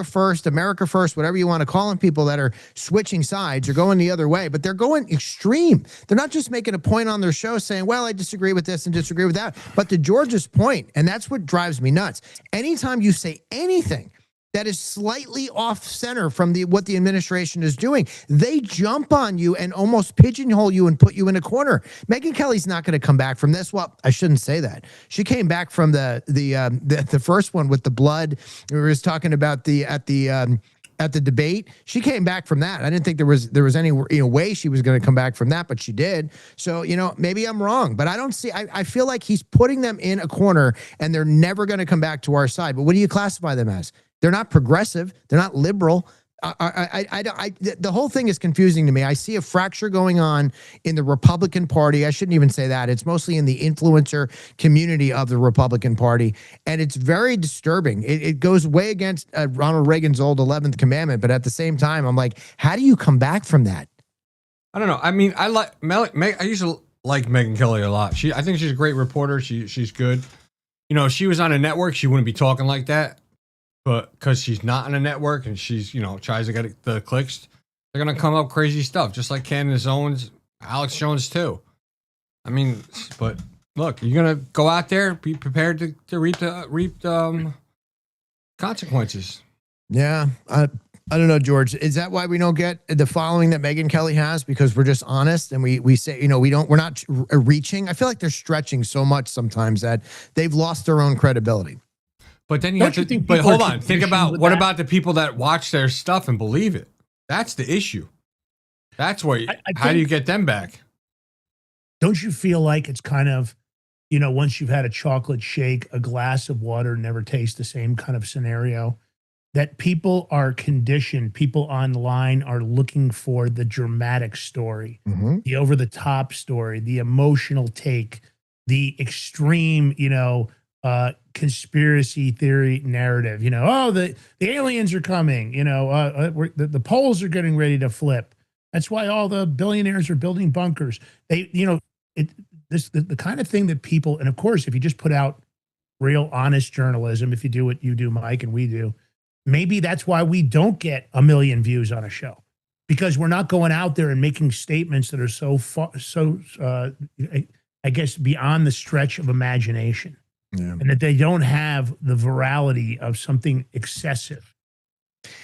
first, America first, whatever you want to call them, people that are switching sides or going the other way, but they're going extreme. They're not just making a point on their show saying, well, I disagree with this and disagree with that, but to George's point, and that's what drives me nuts. Anytime you say anything that is slightly off center from what the administration is doing, they jump on you and almost pigeonhole you and put you in a corner. Megyn Kelly's not going to come back from this. Well, I shouldn't say that. She came back from the first one with the blood. We were just talking about at the debate. She came back from that. I didn't think there was any way she was going to come back from that, but she did. So, maybe I'm wrong, but I don't see, I feel like he's putting them in a corner and they're never going to come back to our side. But what do you classify them as? They're not progressive. They're not liberal. The whole thing is confusing to me. I see a fracture going on in the Republican Party. I shouldn't even say that. It's mostly in the influencer community of the Republican Party, and it's very disturbing. It goes way against Ronald Reagan's old 11th commandment, but at the same time, I'm like, how do you come back from that? I don't know. I mean, I used to like Megyn Kelly a lot. I think she's a great reporter. She's good. If she was on a network, she wouldn't be talking like that. But because she's not on a network and she's, tries to get the clicks, they're going to come up crazy stuff, just like Candace Owens, Alex Jones, too. I mean, but look, you're gonna go out there, be prepared to reap the consequences. Yeah. I don't know, George. Is that why we don't get the following that Megyn Kelly has? Because we're just honest and we say, we're not reaching. I feel like they're stretching so much sometimes that they've lost their own credibility. But then you have to, but hold on, think about what about the people that watch their stuff and believe it? That's the issue. That's where, how do you get them back? Don't you feel like it's kind of, once you've had a chocolate shake, a glass of water never tastes the same kind of scenario? That people are conditioned, people online are looking for the dramatic story, the over-the-top story, the emotional take, the extreme, conspiracy theory narrative. The aliens are coming. The polls are getting ready to flip. That's why all the billionaires are building bunkers. The kind of thing that people, and of course, if you just put out real, honest journalism, if you do what you do, Mike, and we do. Maybe that's why we don't get 1 million views on a show, because we're not going out there and making statements that are so far, I guess, beyond the stretch of imagination, and that they don't have the virality of something excessive.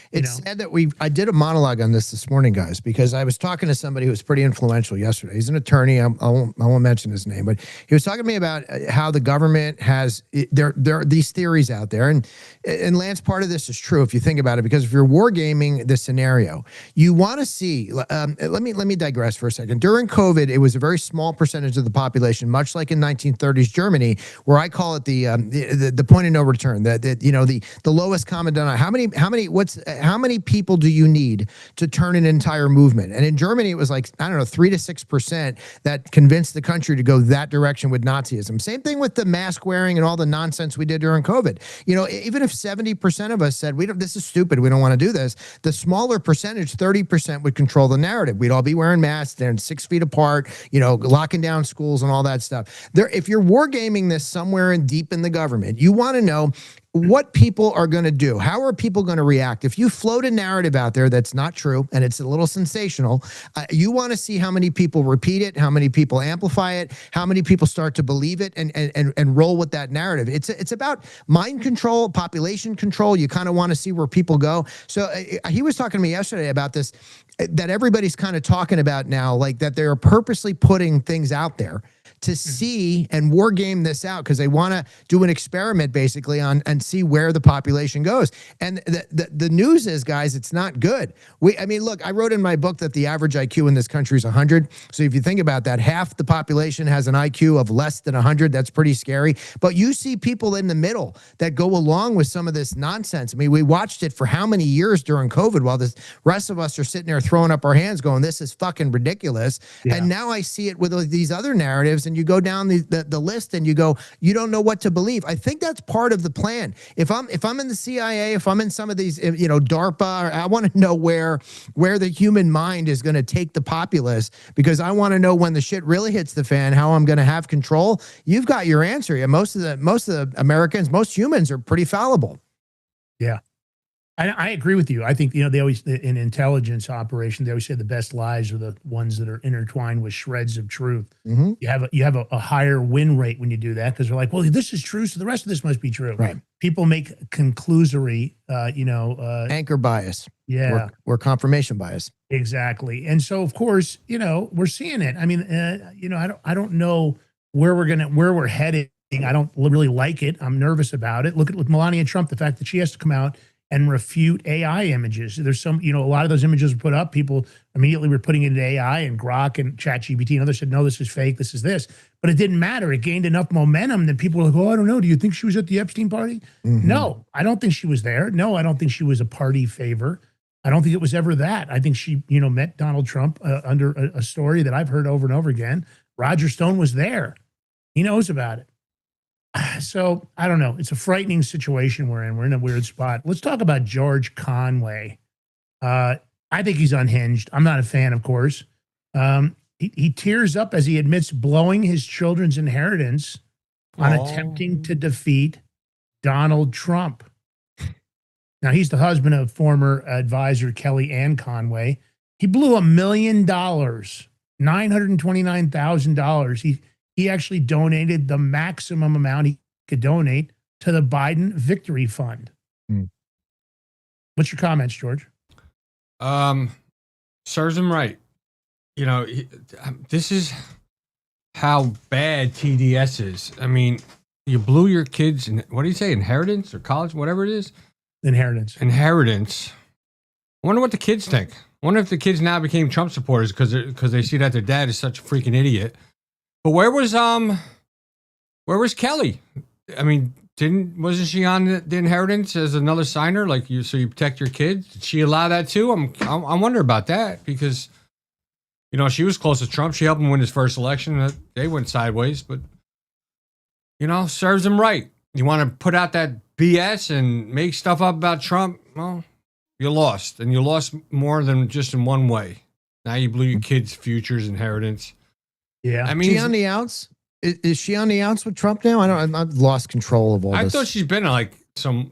It's sad that I did a monologue on this morning, guys, because I was talking to somebody who was pretty influential yesterday. He's an attorney. I won't mention his name, but he was talking to me about how the government has there are these theories out there, and Lance, part of this is true if you think about it, because if you're wargaming the scenario, you want to see. Let me digress for a second. During COVID, it was a very small percentage of the population, much like in 1930s Germany, where I call it the point of no return. The lowest common denominator. How many people do you need to turn an entire movement? And in Germany, it was like, 3 to 6% that convinced the country to go that direction with Nazism. Same thing with the mask wearing and all the nonsense we did during COVID. Even if 70% of us said, this is stupid, we don't want to do this, the smaller percentage, 30%, would control the narrative. We'd all be wearing masks, they're 6 feet apart, locking down schools and all that stuff. If you're wargaming this somewhere deep in the government, you want to know what people are going to do. How are people going to react? If you float a narrative out there that's not true and it's a little sensational, you want to see how many people repeat it, how many people amplify it, how many people start to believe it and roll with that narrative. It's about mind control, population control. You kind of want to see where people go. So he was talking to me yesterday about this, that everybody's kind of talking about now, like that they're purposely putting things out there to see and war game this out, because they want to do an experiment basically on and see where the population goes. And the news is, guys, it's not good. Look, I wrote in my book that the average IQ in this country is 100. So if you think about that, half the population has an IQ of less than 100. That's pretty scary. But you see people in the middle that go along with some of this nonsense. We watched it for how many years during COVID, while the rest of us are sitting there throwing up our hands going, this is fucking ridiculous. Yeah. And now I see it with these other narratives, and you go down the list and you go, you don't know what to believe. I think that's part of the plan. If I'm in the CIA, if I'm in some of these, DARPA, I want to know where the human mind is going to take the populace, because I want to know when the shit really hits the fan, how I'm going to have control. You've got your answer. Yeah, most of the Americans, most humans are pretty fallible. Yeah. I agree with you. I think, they always, in intelligence operation, they always say the best lies are the ones that are intertwined with shreds of truth. Mm-hmm. You have a higher win rate when you do that, because they're like, well, this is true, so the rest of this must be true. Right. People make conclusory, anchor bias. Yeah. Or confirmation bias. Exactly. And so, of course, we're seeing it. I don't know where we're headed. I don't really like it. I'm nervous about it. Look at with Melania Trump, the fact that she has to come out and refute AI images. There's some, a lot of those images were put up. People immediately were putting it into AI and Grok and ChatGPT, and others said, no, this is fake, this is this. But it didn't matter. It gained enough momentum that people were like, oh, I don't know. Do you think she was at the Epstein party? Mm-hmm. No, I don't think she was there. No, I don't think she was a party favor. I don't think it was ever that. I think she, met Donald Trump under a story that I've heard over and over again. Roger Stone was there. He knows about it. So I don't know. It's a frightening situation we're in. We're in a weird spot. Let's talk about George Conway. I think he's unhinged. I'm not a fan, of course. He tears up as he admits blowing his children's inheritance on attempting to defeat Donald Trump. Now, he's the husband of former advisor Kellyanne Conway. He blew $1 million, $929,000. he actually donated the maximum amount he could donate to the Biden Victory Fund. What's your comments, George? Serves him right. You know, this is how bad TDS is. I mean, you blew your kids, what do you say, inheritance or college, whatever it is? Inheritance. I wonder what the kids think. I wonder if the kids now became Trump supporters because they see that their dad is such a freaking idiot. But where was Kelly? I mean, wasn't she on the inheritance as another signer? Like so you protect your kids? Did she allow that too? I wonder about that because, you know, she was close to Trump. She helped him win his first election. They went sideways, but, you know, serves him right. You want to put out that BS and make stuff up about Trump? Well, you lost, and you lost more than just in one way. Now you blew your kids' futures, inheritance. Yeah, I mean, she on the outs? Is she on the outs with Trump now? I've lost control of all this. I thought she's been like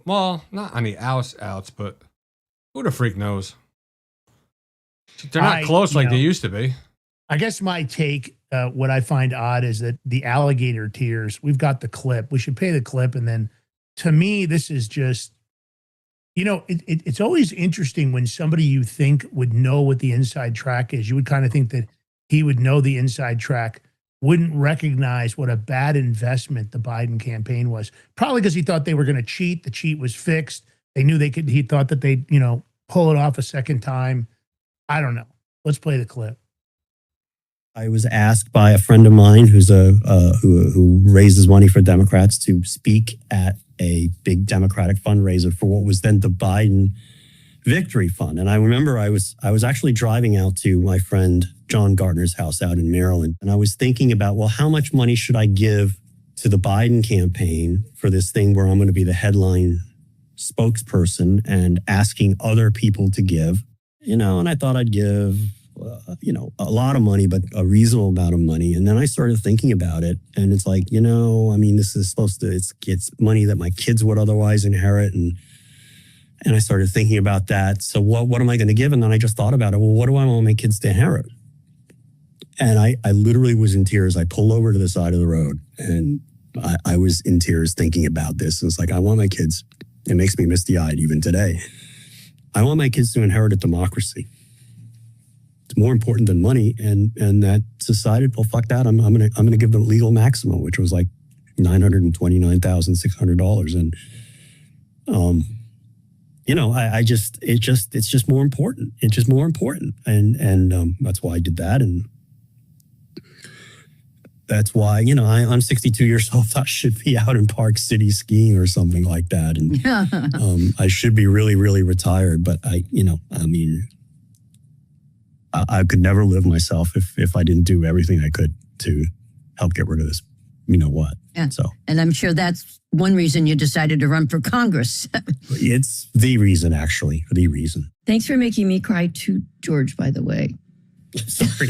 not on the outs, but who the freak knows? They're not close like they used to be. I guess my take, what I find odd is that the alligator tears, we've got the clip. We should pay the clip. And then to me, this is just, you know, it's always interesting when somebody you think would know what the inside track is. You would kind of think that he would know the inside track, wouldn't recognize what a bad investment the Biden campaign was. Probably because he thought they were going to cheat. The cheat was fixed. They knew they could. He thought that they'd, you know, pull it off a second time. I don't know. Let's play the clip. I was asked by a friend of mine who's who raises money for Democrats to speak at a big Democratic fundraiser for what was then the Biden Victory Fund. And I remember I was actually driving out to my friend John Gardner's house out in Maryland. And I was thinking about, well, how much money should I give to the Biden campaign for this thing where I'm going to be the headline spokesperson and asking other people to give, you know, and I thought I'd give, you know, a lot of money, but a reasonable amount of money. And then I started thinking about it and it's like, you know, I mean, this is supposed to, it's money that my kids would otherwise inherit. And I started thinking about that. So what am I going to give? And then I just thought about it. Well, what do I want my kids to inherit? And I literally was in tears. I pulled over to the side of the road and I was in tears thinking about this. And it's like, I want my kids, it makes me misty-eyed even today. I want my kids to inherit a democracy. It's more important than money. And that decided, well, fuck that. I'm gonna give them legal maximum, which was like $929,600. And you know, it's just more important. It's just more important. And that's why I did that. And that's why, you know, I'm 62 years old. I should be out in Park City skiing or something like that. And I should be really, really retired. But I could never live myself if I didn't do everything I could to help get rid of this, you know what. Yeah. So, and I'm sure that's one reason you decided to run for Congress. it's the reason, actually, the reason. Thanks for making me cry too, George, by the way. Sorry.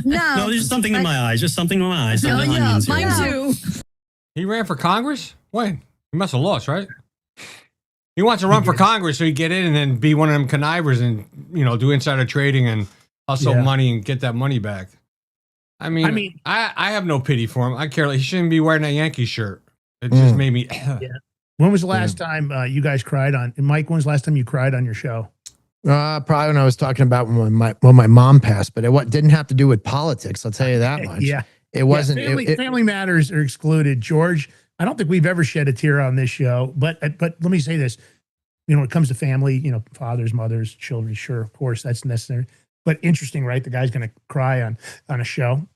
No, there's something in my eyes. Just something in my eyes. No, Something yeah, onions here. mine too. He ran for Congress? When? He must have lost, right? He wants to run for Congress so he get in and then be one of them connivers and, you know, do insider trading and hustle money and get that money back. I mean, I have no pity for him. I care. He shouldn't be wearing a Yankee shirt. It just made me. When was the last time you guys cried on? And Mike, when was the last time you cried on your show? Probably when I was talking about when my mom passed, but it didn't have to do with politics. I'll tell you that much. Yeah, it wasn't. Family matters are excluded. George, I don't think we've ever shed a tear on this show. But let me say this: you know, when it comes to family, you know, fathers, mothers, children, sure, of course, that's necessary. But interesting, right? The guy's going to cry on a show,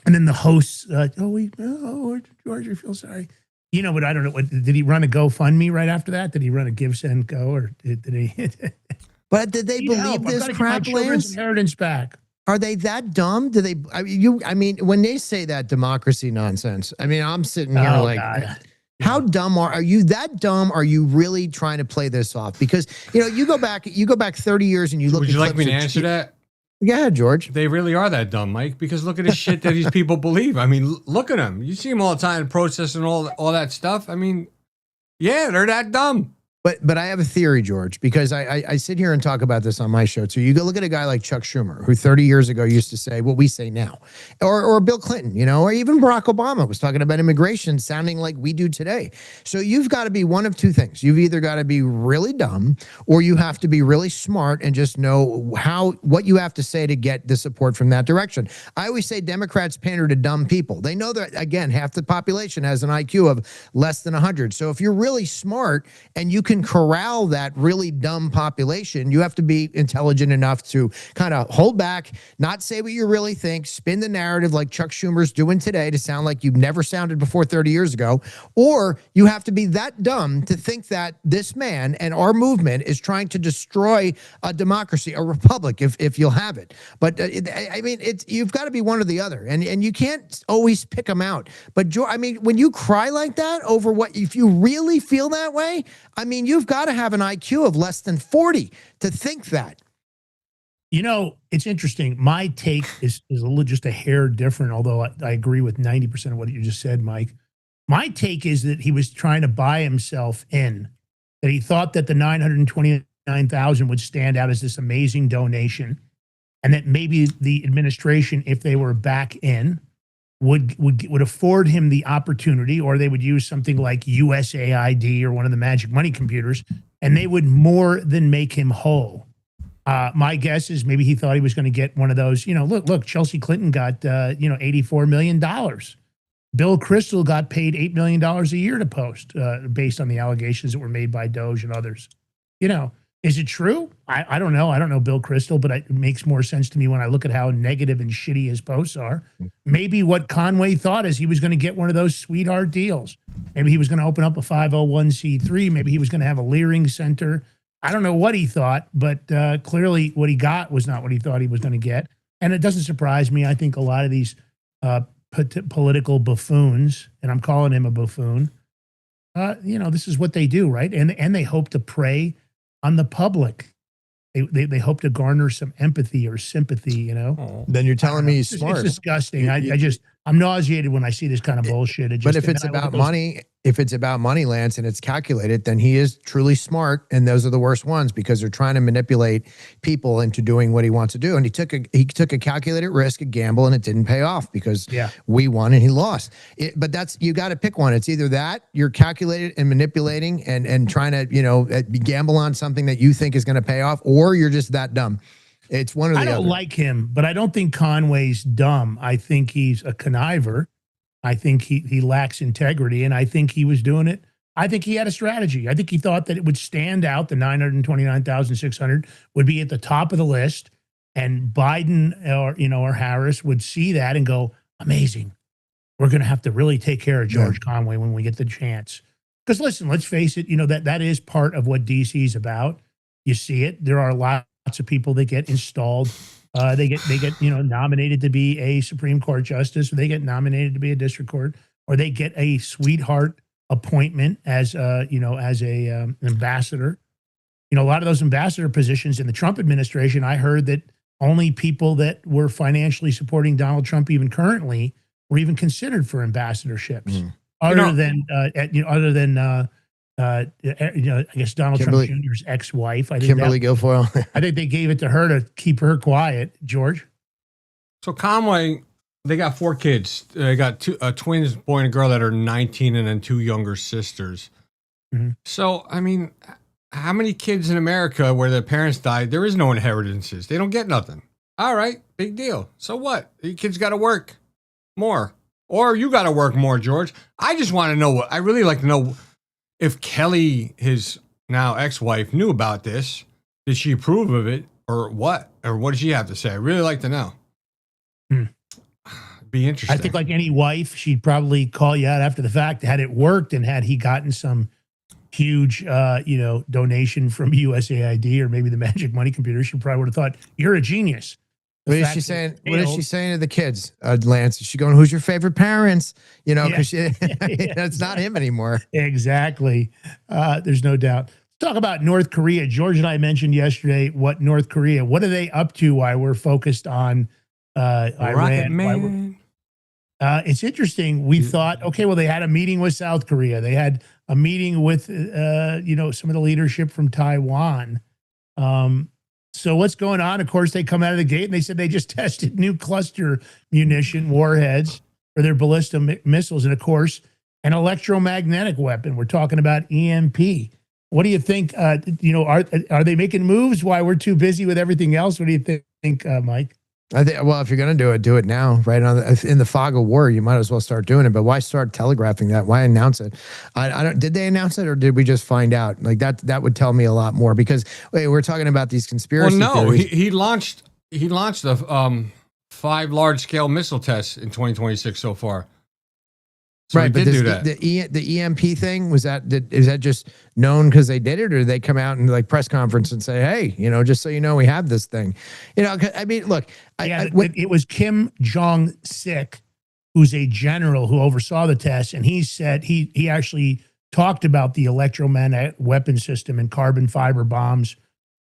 and then the hosts, George, I feel sorry. You know, but I don't know. Did he run a GoFundMe right after that? Did he run a Give, Send, Go, or did he? But did they believe this crap, Lance? Inheritance back. Are they that dumb? Do they? I mean, when they say that democracy nonsense, I mean, I'm sitting here God. How dumb are you? That dumb? Are you really trying to play this off? Because you know, you go back 30 years and you look. Would you like me to answer that? Yeah, George. They really are that dumb, Mike, because look at the shit that these people believe. I mean, look at them. You see them all the time protesting all that stuff. I mean, yeah, they're that dumb. But I have a theory, George, because I sit here and talk about this on my show too. You go look at a guy like Chuck Schumer, who 30 years ago used to say what we say now, or Bill Clinton, or even Barack Obama was talking about immigration sounding like we do today. So you've got to be one of two things. You've either got to be really dumb, or you have to be really smart and just know what you have to say to get the support from that direction. I always say Democrats pander to dumb people. They know that, again, half the population has an IQ of less than 100. So if you're really smart and you can corral that really dumb population, you have to be intelligent enough to kind of hold back, not say what you really think, spin the narrative like Chuck Schumer's doing today to sound like you've never sounded before 30 years ago, or you have to be that dumb to think that this man and our movement is trying to destroy a democracy, a republic, if you'll have it. But I mean, you've got to be one or the other, and you can't always pick them out. But I mean, when you cry like that over if you really feel that way, I mean, you've got to have an IQ of less than 40 to think that. It's interesting. My take is a little just a hair different, although I agree with 90% of what you just said, Mike. My take is that he was trying to buy himself in, that he thought that the 929,000 would stand out as this amazing donation, and that maybe the administration, if they were back in, would afford him the opportunity, or they would use something like USAID or one of the magic money computers, and they would more than make him whole. My guess is maybe he thought he was going to get one of those, look, Chelsea Clinton got, $84 million. Bill Kristol got paid $8 million a year to post based on the allegations that were made by Doge and others. Is it true? I don't know. I don't know Bill Kristol, but it makes more sense to me when I look at how negative and shitty his posts are. Maybe what Conway thought is he was going to get one of those sweetheart deals. Maybe he was going to open up a 501c3. Maybe he was going to have a Leering Center. I don't know what he thought, but clearly what he got was not what he thought he was going to get. And it doesn't surprise me. I think a lot of these political buffoons, and I'm calling him a buffoon, this is what they do, right? And they hope to prey on the public. They hope to garner some empathy or sympathy, Then you're telling me he's smart. It's disgusting. I'm nauseated when I see this kind of bullshit. But if it's about money, Lance, and it's calculated, then he is truly smart, and those are the worst ones because they're trying to manipulate people into doing what he wants to do. And he took a calculated risk, a gamble, and it didn't pay off because we won and he lost. But you got to pick one. It's either that you're calculated and manipulating and trying to gamble on something that you think is going to pay off, or you're just that dumb. It's one or the other. I don't like him, but I don't think Conway's dumb. I think he's a conniver. I think he lacks integrity, and I think he was doing it. I think he had a strategy. I think he thought that it would stand out. The 929,600 would be at the top of the list, and Biden or Harris would see that and go, amazing. We're going to have to really take care of George Conway when we get the chance. Because listen, let's face it, that is part of what DC is about. You see it. There are lots of people that get installed. They get nominated to be a Supreme Court justice, or they get nominated to be a district court, or they get a sweetheart appointment as an ambassador. A lot of those ambassador positions in the Trump administration, I heard that only people that were financially supporting Donald Trump even currently were even considered for ambassadorships. Other than I guess Donald Trump Jr.'s ex-wife. Kimberly Guilfoyle. I think they gave it to her to keep her quiet. George? So Conway, they got 4 kids. They got two twins, boy and a girl, that are 19, and then 2 younger sisters. Mm-hmm. So, I mean, how many kids in America where their parents died, there is no inheritances. They don't get nothing. All right, big deal. So what? Your kids got to work more. Or you got to work more, George. I just want to know I really like to know if Kelly, his now ex-wife, knew about this. Did she approve of it, or what? Or what did she have to say? I really like to know. Be interesting. I think like any wife, she'd probably call you out after the fact. Had it worked, and had he gotten some huge, donation from USAID or maybe the magic money computer, she probably would have thought, you're a genius. What is she saying? What is she saying to the kids, Lance? Is she going, who's your favorite parents? Because it's not him anymore. Exactly. There's no doubt. Let's talk about North Korea. George and I mentioned yesterday what are they up to while we're focused on Iran? It's interesting. We thought, okay, well, they had a meeting with South Korea. They had a meeting with, some of the leadership from Taiwan. So what's going on? Of course, they come out of the gate and they said they just tested new cluster munition warheads for their ballistic missiles. And of course, an electromagnetic weapon. We're talking about EMP. What do you think? Are they making moves while we're too busy with everything else? What do you think, Mike? I think, well, if you're going to do it now, right in the fog of war, you might as well start doing it. But why start telegraphing that? Why announce it? I don't. Did they announce it, or did we just find out? Like that would tell me a lot more, because wait, we're talking about these conspiracy theories. He launched the 5 large scale missile tests in 2026 so far. So right, but do that. The EMP thing, is that just known because they did it, or they come out and like press conference and say, hey, just so you know, we have this thing. I mean, look, it was Kim Jong-sik, who's a general who oversaw the test, and he said he actually talked about the electromagnetic weapon system and carbon fiber bombs,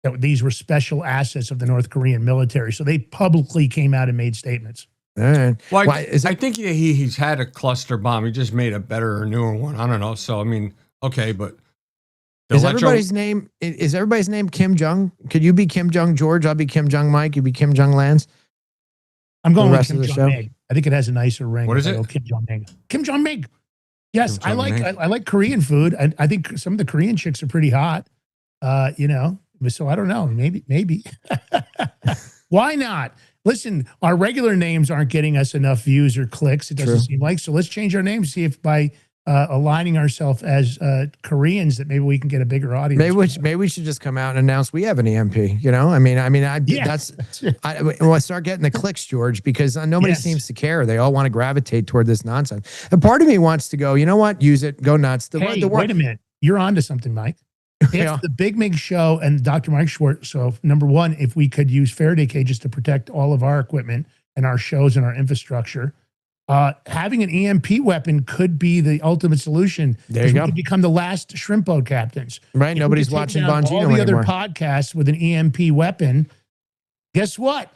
that these were special assets of the North Korean military. So they publicly came out and made statements. Well, I think he's had a cluster bomb. He just made a better or newer one. I don't know. So I mean, okay, but everybody's name Kim Jong? Could you be Kim Jong George? I'll be Kim Jong Mike. You be Kim Jong Lance. I'm going with Kim Jong Mig. I think it has a nicer ring. What is it? Kim Jong Mig. Kim Jong Mig. Yes, Kim Jong Mig. I like Korean food. I think some of the Korean chicks are pretty hot. So I don't know. Maybe. Why not? Listen, our regular names aren't getting us enough views or clicks, it doesn't seem like. So let's change our names, see if by aligning ourselves as Koreans that maybe we can get a bigger audience. Maybe we should just come out and announce we have an EMP. We'll start getting the clicks, George, because nobody seems to care. They all want to gravitate toward this nonsense. And part of me wants to go, you know what? Use it, go nuts. Wait a minute. You're onto something, Mike. It's the Big Mig Show and Dr. Mike Schwartz. So number one, if we could use Faraday cages to protect all of our equipment and our shows and our infrastructure, having an EMP weapon could be the ultimate solution. There you go. We could become the last shrimp boat captains. Right. Nobody's watching Bongino anymore. All the other podcasts with an EMP weapon. Guess what?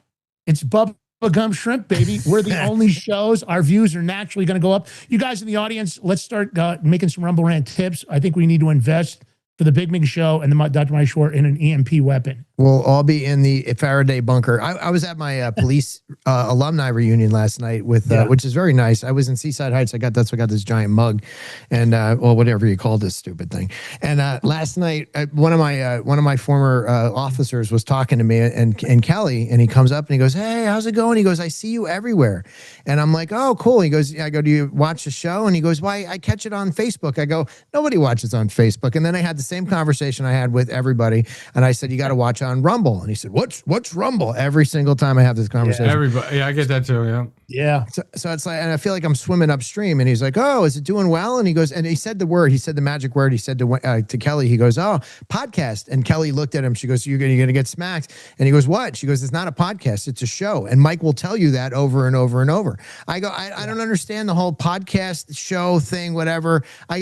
It's Bubba Gum Shrimp, baby. We're the only shows. Our views are naturally going to go up. You guys in the audience, let's start making some Rumble Rant tips. I think we need to invest for the Big Mig Show and the Dr. Mike Schwartz in an EMP weapon. We'll all be in the Faraday bunker. I was at my police alumni reunion last night which is very nice. I was in Seaside Heights. That's why I got this giant mug, and whatever you call this stupid thing. And last night, one of my former officers was talking to me, and Kelly, and he comes up and he goes, "Hey, how's it going?" He goes, "I see you everywhere," and I'm like, "Oh, cool." He goes, "I go, do you watch the show?" And he goes, "Why? I catch it on Facebook." I go, "Nobody watches on Facebook." And then I had the same conversation I had with everybody, and I said, "You got to watch on Rumble." And he said, what's Rumble? Every single time I have this conversation. Everybody, I get that too. Yeah. So it's like, and I feel like I'm swimming upstream, and he's like, "Oh, is it doing well?" And he goes, and he said the magic word. He said to Kelly, he goes, "Oh, podcast." And Kelly looked at him. She goes, you're going to get smacked. And he goes, "What?" She goes, "It's not a podcast. It's a show." And Mike will tell you that over and over and over. I go, I don't understand the whole podcast show thing, whatever. I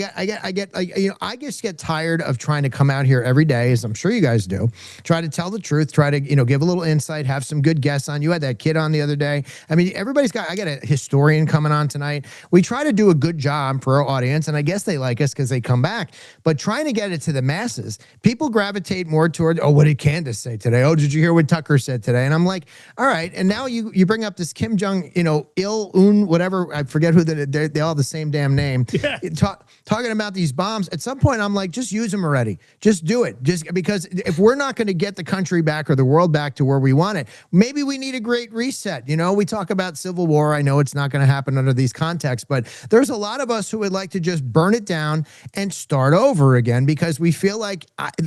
just get tired of trying to come out here every day, as I'm sure you guys do, try to tell the truth, try to, give a little insight, have some good guests on. You had that kid on the other day. I mean, I got a historian coming on tonight. We try to do a good job for our audience, and I guess they like us because they come back. But trying to get it to the masses, people gravitate more toward, "Oh, what did Candace say today? Oh, did you hear what Tucker said today?" And I'm like, all right. And now you bring up this Kim Jong, whatever. I forget who they all have the same damn name. Yeah. Talking about these bombs. At some point, I'm like, just use them already. Just do it. Just because if we're not going to get the country back or the world back to where we want it, maybe we need a great reset. We talk about civil war. I know it's not going to happen under these contexts, but there's a lot of us who would like to just burn it down and start over again, because we feel like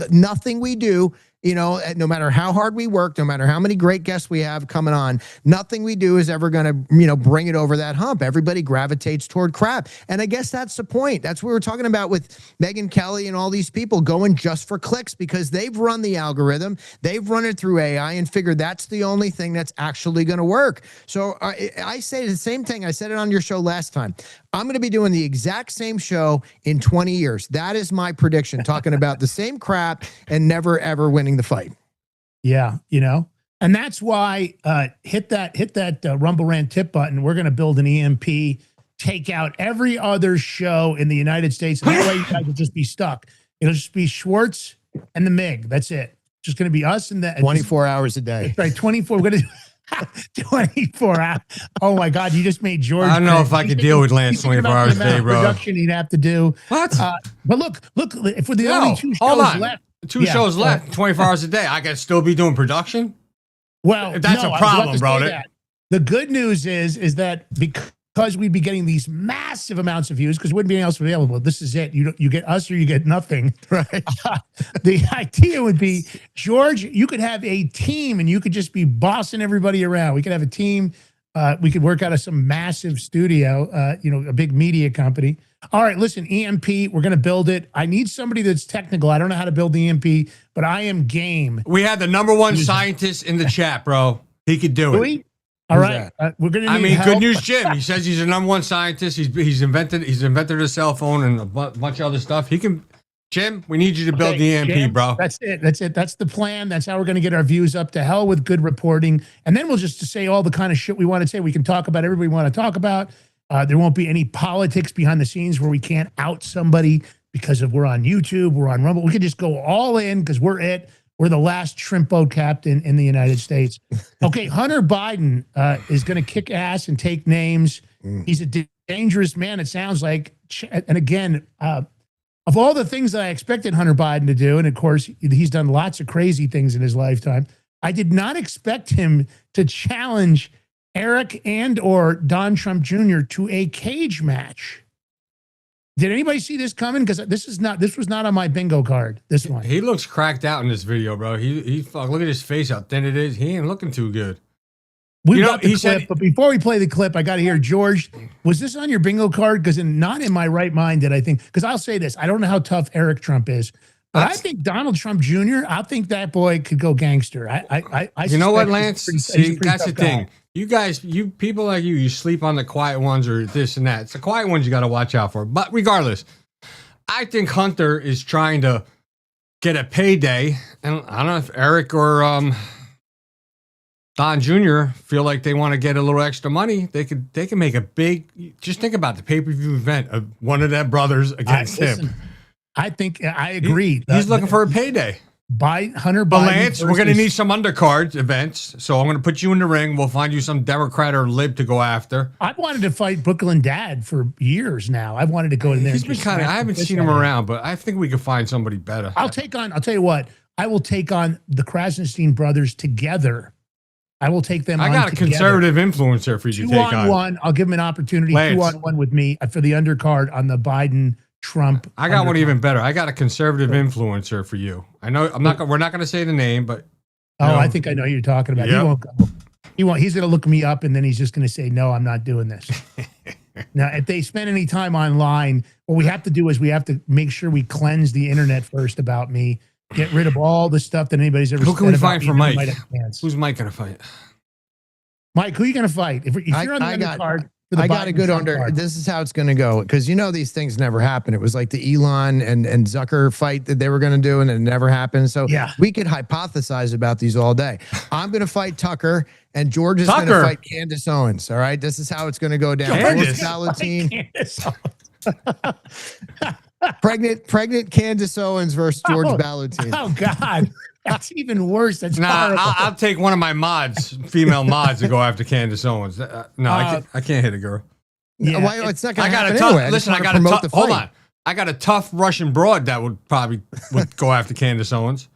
nothing we do, no matter how hard we work, no matter how many great guests we have coming on, nothing we do is ever going to, bring it over that hump. Everybody gravitates toward crap. And I guess that's the point. That's what we were talking about with Megyn Kelly and all these people going just for clicks, because they've run the algorithm. They've run it through AI and figured that's the only thing that's actually going to work. So I say the same thing. I said it on your show last time. I'm going to be doing the exact same show in 20 years. That is my prediction, talking about the same crap and never, ever winning the fight. Yeah. And that's why hit that Rumble Rant tip button. We're going to build an EMP, take out every other show in the United States. And that way you guys will just be stuck. It'll just be Schwartz and the MiG. That's it. Just going to be us and the 24 hours a day. That's right. 24. We're going to do 24 hours. Oh my God. You just made George. I don't know if I could deal with Lance 24 hours a day, bro. Production he'd have to do. What? But look, if we're the only two shows left. Two shows left, 24 hours a day. I could still be doing production? Well, that's a problem, bro. The good news is that because we'd be getting these massive amounts of views, because wouldn't be anything else available. This is it. You get us or you get nothing. Right. The idea would be, George, you could have a team and you could just be bossing everybody around. We could have a team. We could work out of some massive studio, a big media company. All right, listen, EMP, we're going to build it. I need somebody that's technical. I don't know how to build the EMP, but I am game. We had the #1 scientist in the chat, bro. He could do it. All right, we're going to need help. Good news, Jim. He says he's the #1 scientist. He's invented a cell phone and a bunch of other stuff. He can. Jim, we need you to build the EMP, Jim, bro. That's it. That's the plan. That's how we're going to get our views up. To hell with good reporting, and then we'll just say all the kind of shit we want to say. We can talk about everybody we want to talk about. There won't be any politics behind the scenes where we can't out somebody because we're on YouTube, we're on Rumble. We can just go all in because we're it. We're the last shrimp boat captain in the United States. Okay, Hunter Biden is going to kick ass and take names. He's a dangerous man, it sounds like. And again, of all the things that I expected Hunter Biden to do, and of course, he's done lots of crazy things in his lifetime, I did not expect him to challenge Eric and or Don Trump Jr. to a cage match. Did anybody see this coming? Because this was not on my bingo card. This one. He looks cracked out in this video, bro. He look at his face, how thin it is. He ain't looking too good. We got the clip, but before we play the clip, I got to hear, George, was this on your bingo card? Because not in my right mind did I think. Because I'll say this, I don't know how tough Eric Trump is, but I think Donald Trump Jr. I think that boy could go gangster. I you know what, Lance? See, that's the thing. You guys, you people like you sleep on the quiet ones or this and that. It's the quiet ones you got to watch out for. But regardless, I think Hunter is trying to get a payday. And I don't know if Eric or Don Jr. feel like they want to get a little extra money. They can make a big, just think about the pay-per-view event of one of their brothers against him. I think I agree. He's looking for a payday. By Hunter Biden. But Lance, we're going to need some undercard events. So I'm going to put you in the ring. We'll find you some Democrat or lib to go after. I've wanted to fight Brooklyn Dad for years now. I've wanted to go in there. He's been I haven't seen him around, but I think we could find somebody better. I'll tell you what, I will take on the Krasenstein brothers together. I will take them on together. I got a conservative influencer for you to take on. 2-on-1. I'll give him an opportunity. Lance. 2-on-1 with me for the undercard on the Biden Trump. I got one even better. I got a conservative influencer for you. I know we're not going to say the name, but I think I know who you're talking about. Yep. He won't go. He's going to look me up and then he's just going to say, "No, I'm not doing this." Now, if they spend any time online, what we have to do is we have to make sure we cleanse the internet first about me, get rid of all the stuff that anybody's ever said. Who can we find for Mike? Who's Mike going to fight? Mike, who are you going to fight? If you're on the undercard. I got a good under. This is how it's going to go because these things never happen. It was like the Elon and Zucker fight that they were going to do, and it never happened. So we could hypothesize about these all day. I'm going to fight Tucker, and George is going to fight Candace Owens. All right, this is how it's going to go down. Pregnant Candace Owens versus George Ballotine. Oh God. That's even worse. That's I'll take one of my mods, female mods, to go after Candace Owens. I can't hit a girl. Yeah, well, it's not going to happen anyway. Listen, hold on. I got a tough Russian broad that would go after Candace Owens.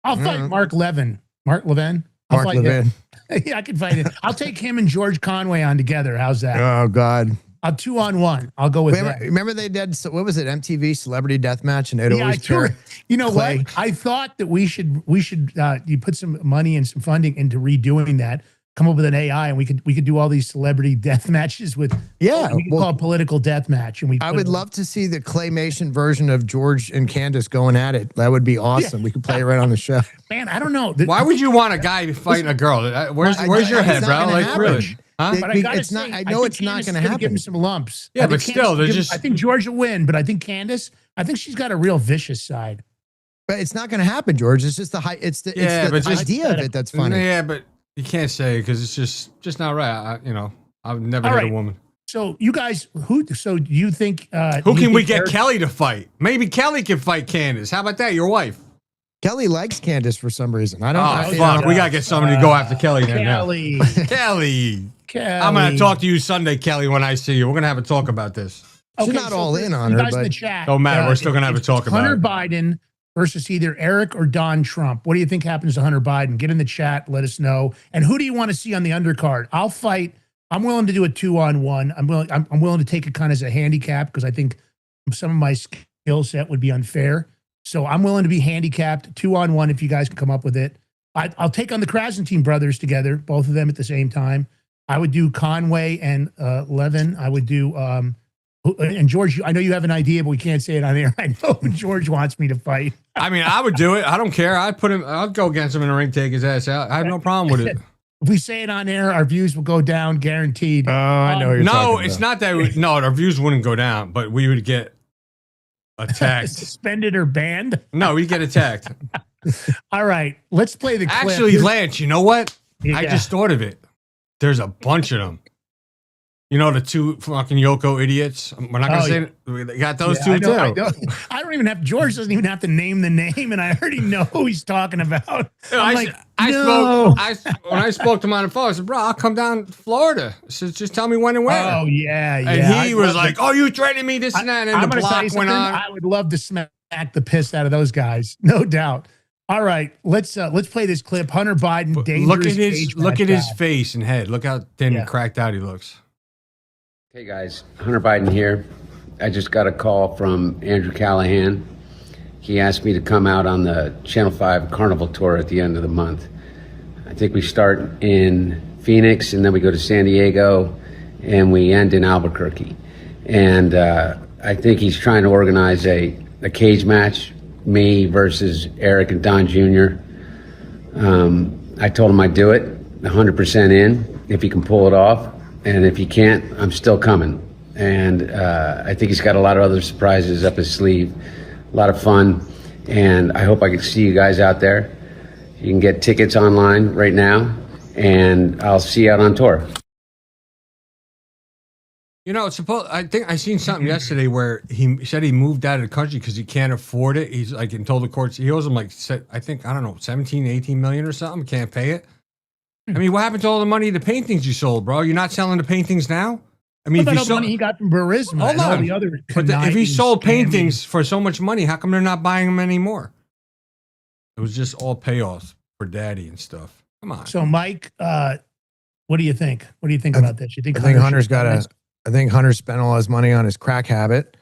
I'll fight Mark Levin. Mark Levin. Yeah, I can fight it. I'll take him and George Conway on together. How's that? Oh God. A 2-on-1. I'll go with that. Remember they did, what was it, MTV Celebrity Deathmatch? And it always you know Clay. What? I thought that we should you put some money and some funding into redoing that. Come up with an AI, and we could do all these celebrity death matches with. Yeah, we could call it political death match, and I would love to see the claymation version of George and Candace going at it. That would be awesome. Yeah. We could play it right on the show. Man, I don't know. Why would you want a guy fighting a girl? Where's your head, bro? Like really? Huh? But it's not going to happen. Give him some lumps. Yeah, but still, I think George will win, but I think Candace, I think she's got a real vicious side. But it's not going to happen, George. It's just the idea of it that's funny. Yeah, but You can't say because it's just not right. I've never hit a woman. So you guys, so do you think? Who can we get Kelly to fight? Maybe Kelly can fight Candace. How about that? Your wife. Kelly likes Candace for some reason. I don't. Oh, fuck. We got to get somebody to go after Kelly now. Kelly. I'm going to talk to you Sunday, Kelly, when I see you. We're going to have a talk about this. She's not all in on her, guys in but the chat, don't matter. We're still going to have a talk about Hunter it. Biden versus either Eric or Don Trump. What do you think happens to Hunter Biden? Get in the chat. Let us know. And who do you want to see on the undercard? I'll fight. I'm willing to do a 2-on-1. I'm willing to take it kind of as a handicap because I think some of my skill set would be unfair. So I'm willing to be handicapped 2-on-1 if you guys can come up with it. I'll take on the Krasnstein brothers together, both of them at the same time. I would do Conway and Levin. I would do and George. I know you have an idea, but we can't say it on air. I know George wants me to fight. I mean, I would do it. I don't care. I'd go against him in the ring, take his ass out. I have no problem with it. If we say it on air, our views will go down, guaranteed. Oh, I know. No, it's not that. No, our views wouldn't go down, but we would get attacked, suspended or banned. No, we get attacked. All right, let's play the clip. Actually, Lance, you know what? Yeah. I just thought of it. There's a bunch of them. You know, the two fucking Yoko idiots. We're not gonna say it. We got those two too. I don't even have. George doesn't even have to name the name, and I already know who he's talking about. When I spoke to him on the phone, I said, "Bro, I'll come down to Florida. So just tell me when and where." Oh yeah. And he was like, "Oh, you threatened me this and that." And the block went on. I would love to smack the piss out of those guys, no doubt. All right, let's play this clip. Hunter Biden, dangerous. Look at his face and head. Look how thin and cracked out he looks. Hey guys, Hunter Biden here. I just got a call from Andrew Callahan. He asked me to come out on the Channel 5 Carnival Tour at the end of the month. I think we start in Phoenix and then we go to San Diego and we end in Albuquerque. And I think he's trying to organize a cage match, me versus Eric and Don Jr. I told him I'd do it, 100% in, if he can pull it off. And if he can't, I'm still coming. And I think he's got a lot of other surprises up his sleeve. A lot of fun. And I hope I can see you guys out there. You can get tickets online right now. And I'll see you out on tour. You know, I think I seen something yesterday where he said he moved out of the country because he can't afford it. He's like, and told the courts he owes them like, I think, I don't know, 17, 18 million or something. Can't pay it. I mean, what happened to all the money, the paintings you sold, bro? You're not selling the paintings now? I mean, what about the money he got from Burisma? Hold on. The other if he sold paintings for so much money, how come they're not buying them anymore? It was just all payoffs for daddy and stuff. Come on. So, Mike, what do you think? What do you think about this? You think I think Hunter spent all his money on his crack habit.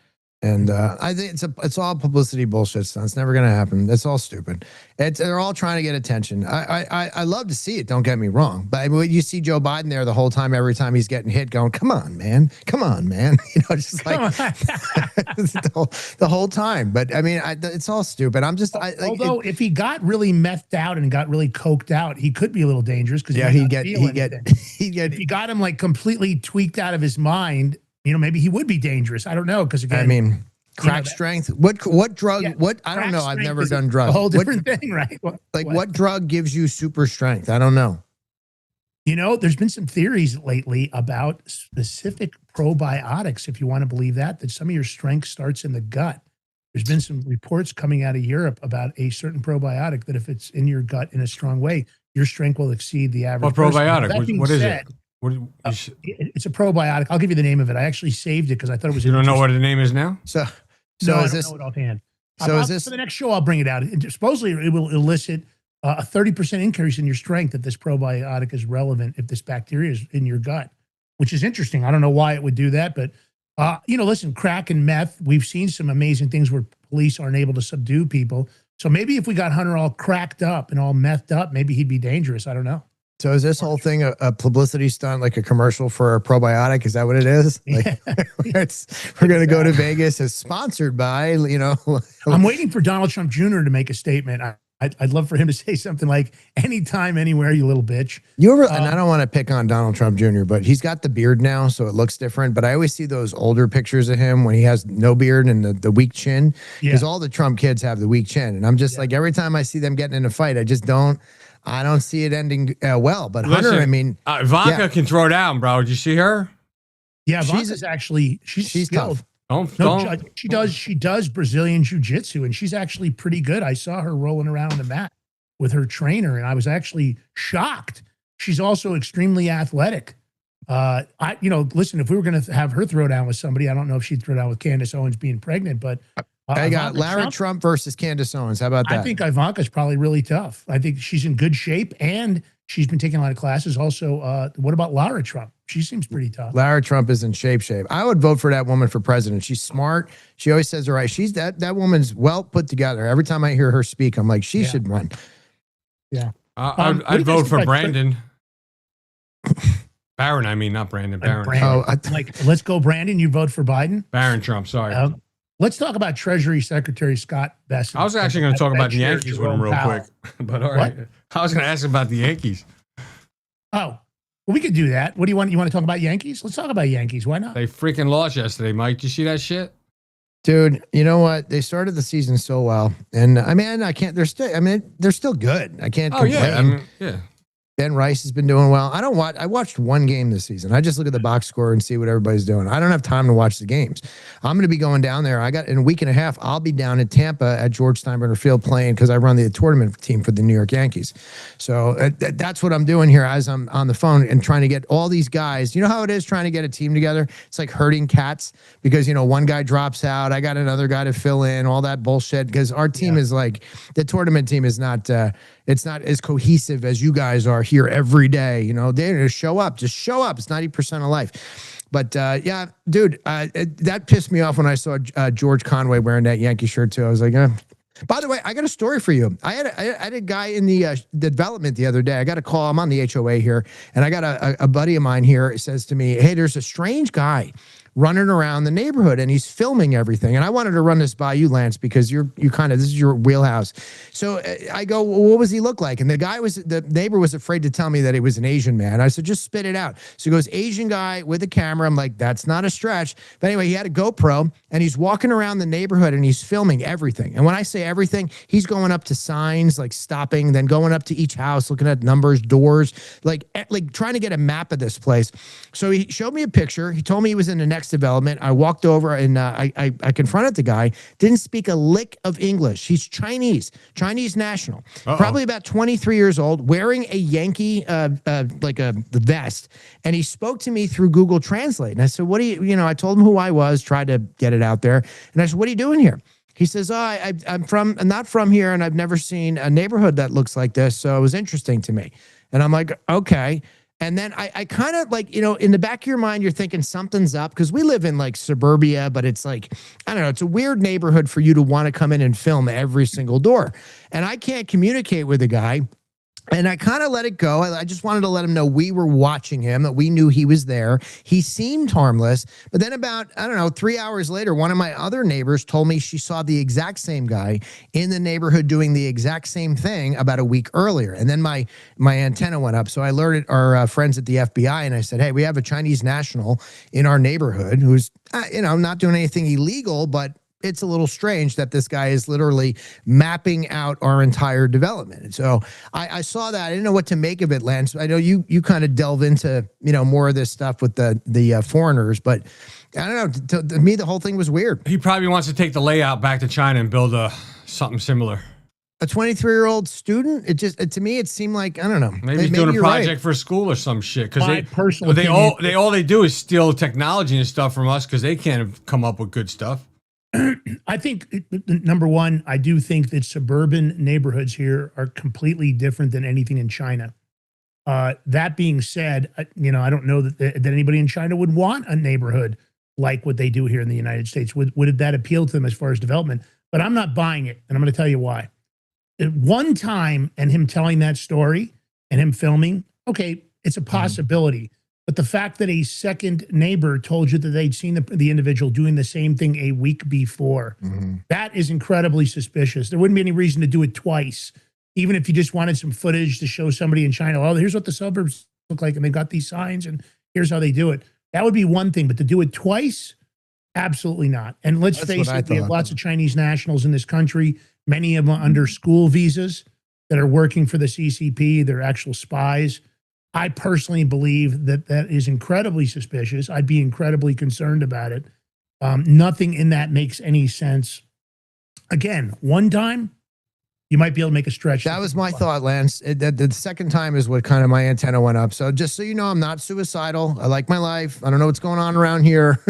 And I think it's all publicity bullshit stuff. It's never going to happen. It's all stupid. They're all trying to get attention. I love to see it. Don't get me wrong. But you see Joe Biden there the whole time, every time he's getting hit, going, "Come on, man. Come on, man." You know, just like the whole time. But I mean, it's all stupid. I'm just. Although if he got really methed out and got really coked out, he could be a little dangerous because he'd get. If you got him like completely tweaked out of his mind. You know, maybe he would be dangerous. I don't know because again, I mean, crack strength. What drug? Yeah, what I don't know. I've never done drugs. A whole different thing, right? What drug gives you super strength? I don't know. You know, there's been some theories lately about specific probiotics. If you want to believe that some of your strength starts in the gut. There's been some reports coming out of Europe about a certain probiotic that if it's in your gut in a strong way, your strength will exceed the average. What probiotic? What is it? It's a probiotic. I'll give you the name of it. I actually saved it because I thought it was. You don't know what the name is now? No, I don't know it offhand. So is this for the next show? I'll bring it out. Supposedly, it will elicit a 30% increase in your strength if this probiotic is relevant. If this bacteria is in your gut, which is interesting. I don't know why it would do that, but you know, listen, crack and meth. We've seen some amazing things where police aren't able to subdue people. So maybe if we got Hunter all cracked up and all methed up, maybe he'd be dangerous. I don't know. So is this whole thing a publicity stunt, like a commercial for a probiotic? Is that what it is? Like, we're going to go to Vegas. It's sponsored by, you know. I'm waiting for Donald Trump Jr. to make a statement. I'd love for him to say something like, anytime, anywhere, you little bitch. You ever, and I don't want to pick on Donald Trump Jr., but he's got the beard now, so it looks different. But I always see those older pictures of him when he has no beard and the weak chin, because all the Trump kids have the weak chin. And I'm just like, every time I see them getting in a fight, I don't see it ending well. But Listen, Hunter, I mean, Ivanka can throw down, bro. Did you see her? Yeah, Ivanka's actually, she's tough. She does Brazilian jiu-jitsu, and she's actually pretty good. I saw her rolling around the mat with her trainer, and I was actually shocked. She's also extremely athletic. Listen, if we were going to have her throw down with somebody, I don't know if she'd throw down with Candace Owens being pregnant, but I got Lara Trump versus Candace Owens. How about that? I think Ivanka's probably really tough. I think she's in good shape, and she's been taking a lot of classes. Also, what about Lara Trump? She seems pretty tough. Lara Trump is in shape. I would vote for that woman for president. She's smart. She always says the right. She's that woman's well put together. Every time I hear her speak, I'm like, she should run. Yeah. I'd vote for Brandon. Barron, I mean, not Brandon. Barron. Let's go, Brandon. You vote for Biden? Barron Trump, sorry. Let's talk about Treasury Secretary Scott Bessent. I was actually going to talk about the Yankees with him real quick. But all right. I was going to ask him about the Yankees. Oh, well, we could do that. What do you want? You want to talk about Yankees? Let's talk about Yankees. Why not? They freaking lost yesterday, Mike. Did you see that shit? Dude, you know what? They started the season so well. And I mean, they're still good. I can't complain. Yeah. Ben Rice has been doing well. I watched one game this season. I just look at the box score and see what everybody's doing. I don't have time to watch the games. I'm going to be going down there. In a week and a half, I'll be down in Tampa at George Steinbrenner Field playing, because I run the tournament team for the New York Yankees. So that's what I'm doing here as I'm on the phone and trying to get all these guys. You know how it is trying to get a team together? It's like herding cats, because, one guy drops out. I got another guy to fill in, all that bullshit, because our team is like, the tournament team is not, it's not as cohesive as you guys are here every day. They're going to show up. Just show up. It's 90% of life. But yeah, dude, that pissed me off when I saw George Conway wearing that Yankee shirt too. I was like, By the way, I got a story for you. I had a guy in the development the other day. I got a call. I'm on the HOA here, and I got a buddy of mine here. Says to me, "Hey, there's a strange guy running around the neighborhood, and he's filming everything." And I wanted to run this by you, Lance, because this is your wheelhouse. So I go, well, what does he look like? And the neighbor was afraid to tell me that he was an Asian man. I said, just spit it out. So he goes, Asian guy with a camera. I'm like, that's not a stretch. But anyway, he had a GoPro, and he's walking around the neighborhood, and he's filming everything. And when I say everything, he's going up to signs, like stopping, then going up to each house, looking at numbers, doors, like trying to get a map of this place. So he showed me a picture. He told me he was in the next development. I walked over, and I confronted the guy. Didn't speak a lick of English. He's Chinese national, probably about 23 years old, wearing a Yankee the vest, and he spoke to me through Google Translate. And I said, "What do you?" I told him who I was, tried to get it out there, and I said, "What are you doing here?" He says, I'm not from here, and I've never seen a neighborhood that looks like this, so it was interesting to me. And I'm like, okay. And then I kind of in the back of your mind, you're thinking something's up, because we live in like suburbia, but it's like, I don't know, it's a weird neighborhood for you to want to come in and film every single door. And I can't communicate with the guy. And I kind of let it go. I just wanted to let him know we were watching him, that we knew he was there. He seemed harmless. But then about, 3 hours later, one of my other neighbors told me she saw the exact same guy in the neighborhood doing the exact same thing about a week earlier. And then my antenna went up. So I alerted our friends at the FBI, and I said, hey, we have a Chinese national in our neighborhood who's, not doing anything illegal, but it's a little strange that this guy is literally mapping out our entire development. And so I saw that. I didn't know what to make of it, Lance. I know you kind of delve into, more of this stuff with the foreigners, but I don't know. To me, the whole thing was weird. He probably wants to take the layout back to China and build something similar. A 23-year-old student? To me, it seemed like, I don't know. Maybe he's doing a project for school or some shit. Because all they do is steal technology and stuff from us, because they can't come up with good stuff. I think, number one, I do think that suburban neighborhoods here are completely different than anything in China. That being said, I don't know that anybody in China would want a neighborhood like what they do here in the United States. Would that appeal to them as far as development? But I'm not buying it, and I'm going to tell you why. At one time, and him telling that story and him filming, okay, it's a possibility. But the fact that a second neighbor told you that they'd seen the individual doing the same thing a week before, that is incredibly suspicious. There wouldn't be any reason to do it twice. even if you just wanted some footage to show somebody in China, oh, here's what the suburbs look like, and they've got these signs, and here's how they do it. That would be one thing, but to do it twice, absolutely not. And let's face it, we have lots of Chinese nationals in this country, many of them under school visas that are working for the CCP. They're actual spies. I personally believe that that is incredibly suspicious. I'd be incredibly concerned about it. Nothing in that makes any sense. Again, one time, you might be able to make a stretch. That was my thought, Lance. The second time is what kind of my antenna went up. So just so you know, I'm not suicidal. I like my life. I don't know what's going on around here.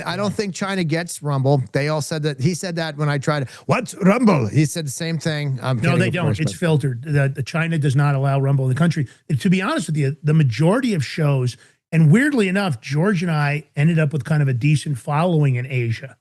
I don't think China gets Rumble. They all said that. He said that when I tried. What's Rumble? He said the same thing. No, they don't. It's filtered. The China does not allow Rumble in the country. And to be honest with you, the majority of shows, and weirdly enough, George and I ended up with kind of a decent following in Asia.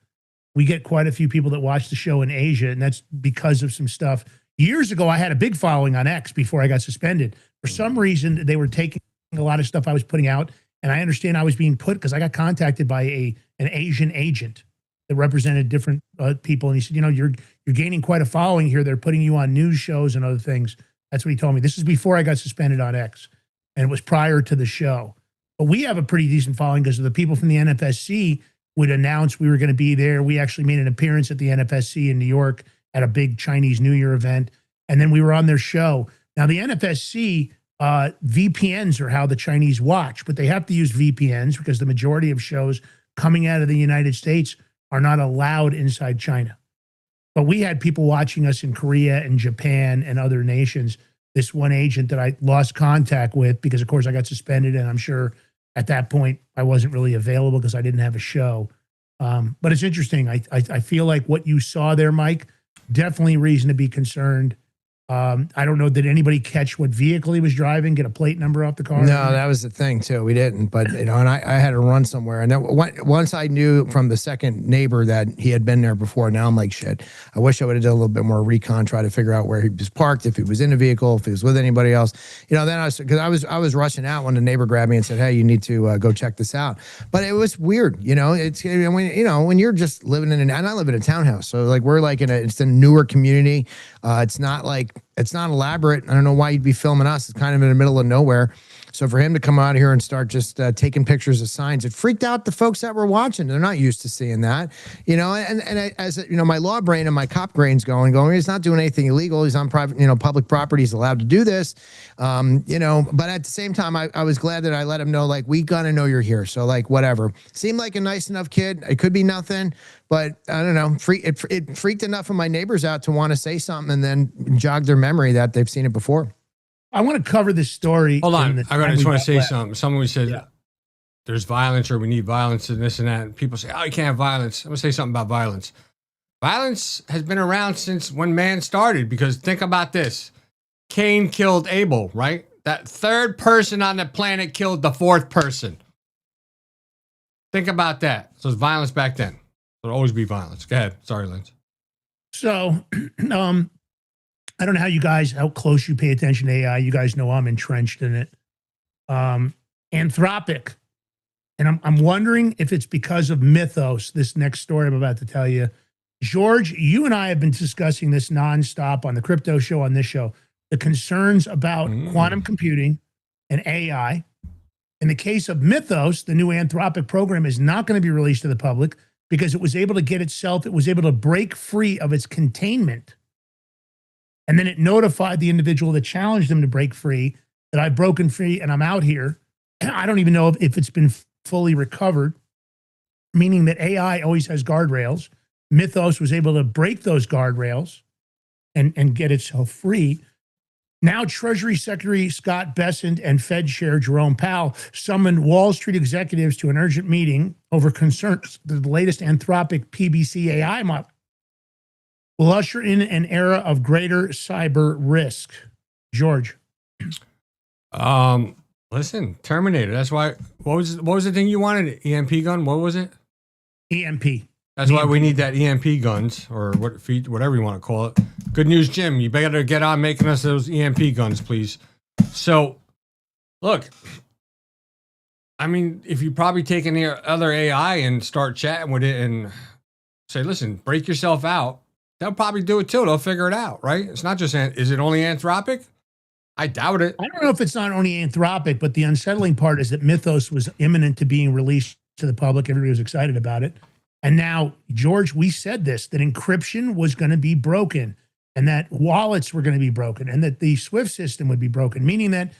We get quite a few people that watch the show in Asia, and that's because of some stuff. Years ago, I had a big following on X before I got suspended. For some reason, they were taking a lot of stuff I was putting out, and I understand I was being put because I got contacted by an Asian agent that represented different people, and he said, you're gaining quite a following here. They're putting you on news shows and other things. That's what he told me. This is before I got suspended on X, and it was prior to the show. But we have a pretty decent following because of the people from the NFSC would announce we were going to be there. We actually made an appearance at the NFSC in New York at a big Chinese New Year event. And then we were on their show. Now, the NFSC, VPNs are how the Chinese watch, but they have to use VPNs because the majority of shows coming out of the United States are not allowed inside China. But we had people watching us in Korea and Japan and other nations. This one agent that I lost contact with because, of course, I got suspended, and I'm sure at that point, I wasn't really available because I didn't have a show. But it's interesting. I feel like what you saw there, Mike, definitely reason to be concerned. I don't know. Did anybody catch what vehicle he was driving, get a plate number off the car? No, that was the thing too. We didn't, but and I had to run somewhere. And then once I knew from the second neighbor that he had been there before, now I'm like, shit, I wish I would have done a little bit more recon, try to figure out where he was parked, if he was in a vehicle, if he was with anybody else. Then because I was rushing out when the neighbor grabbed me and said, hey, you need to go check this out. But it was weird. It's when you're just living and I live in a townhouse. So like we're like it's a newer community. It's not elaborate. I don't know why you'd be filming us. It's kind of in the middle of nowhere. So for him to come out here and start just taking pictures of signs, it freaked out the folks that were watching. They're not used to seeing that, as my law brain and my cop brain's going, he's not doing anything illegal. He's on private, public property. He's allowed to do this, but at the same time, I was glad that I let him know, like, we gotta know you're here. So like, whatever. Seemed like a nice enough kid. It could be nothing, but I don't know. It freaked enough of my neighbors out to want to say something and then jog their memory that they've seen it before. I want to cover this story. Hold on. I just want to say something. Someone said there's violence or we need violence and this and that. And people say, oh, you can't have violence. I'm going to say something about violence. Violence has been around since when man started, because think about this. Cain killed Abel, right? That third person on the planet killed the fourth person. Think about that. So it's violence back then. There'll always be violence. Go ahead. Sorry, Lance. So, I don't know how close you pay attention to AI. You guys know I'm entrenched in it. Anthropic. And I'm wondering if it's because of Mythos, this next story I'm about to tell you. George, you and I have been discussing this nonstop on the crypto show, on this show, the concerns about quantum computing and AI. In the case of Mythos, the new Anthropic program is not going to be released to the public because it was able to break free of its containment. And then it notified the individual that challenged them to break free that I've broken free and I'm out here. I don't even know if it's been fully recovered, meaning that AI always has guardrails. Mythos was able to break those guardrails and get itself free. Now, Treasury Secretary Scott Bessent and Fed Chair Jerome Powell summoned Wall Street executives to an urgent meeting over concerns that the latest Anthropic PBC AI model will usher in an era of greater cyber risk. George. Listen, Terminator. That's why. What was the thing you wanted? EMP gun. What was it? EMP. That's why we need that EMP guns, or whatever you want to call it. Good news, Jim. You better get on making us those EMP guns, please. So, look. I mean, if you probably take any other AI and start chatting with it and say, listen, break yourself out. they'll probably do it too. They'll figure it out, right? It's not just, is it only Anthropic? I doubt it. I don't know if it's not only Anthropic, but the unsettling part is that Mythos was imminent to being released to the public. Everybody was excited about it. And now, George, we said this, that encryption was going to be broken and that wallets were going to be broken and that the SWIFT system would be broken, meaning that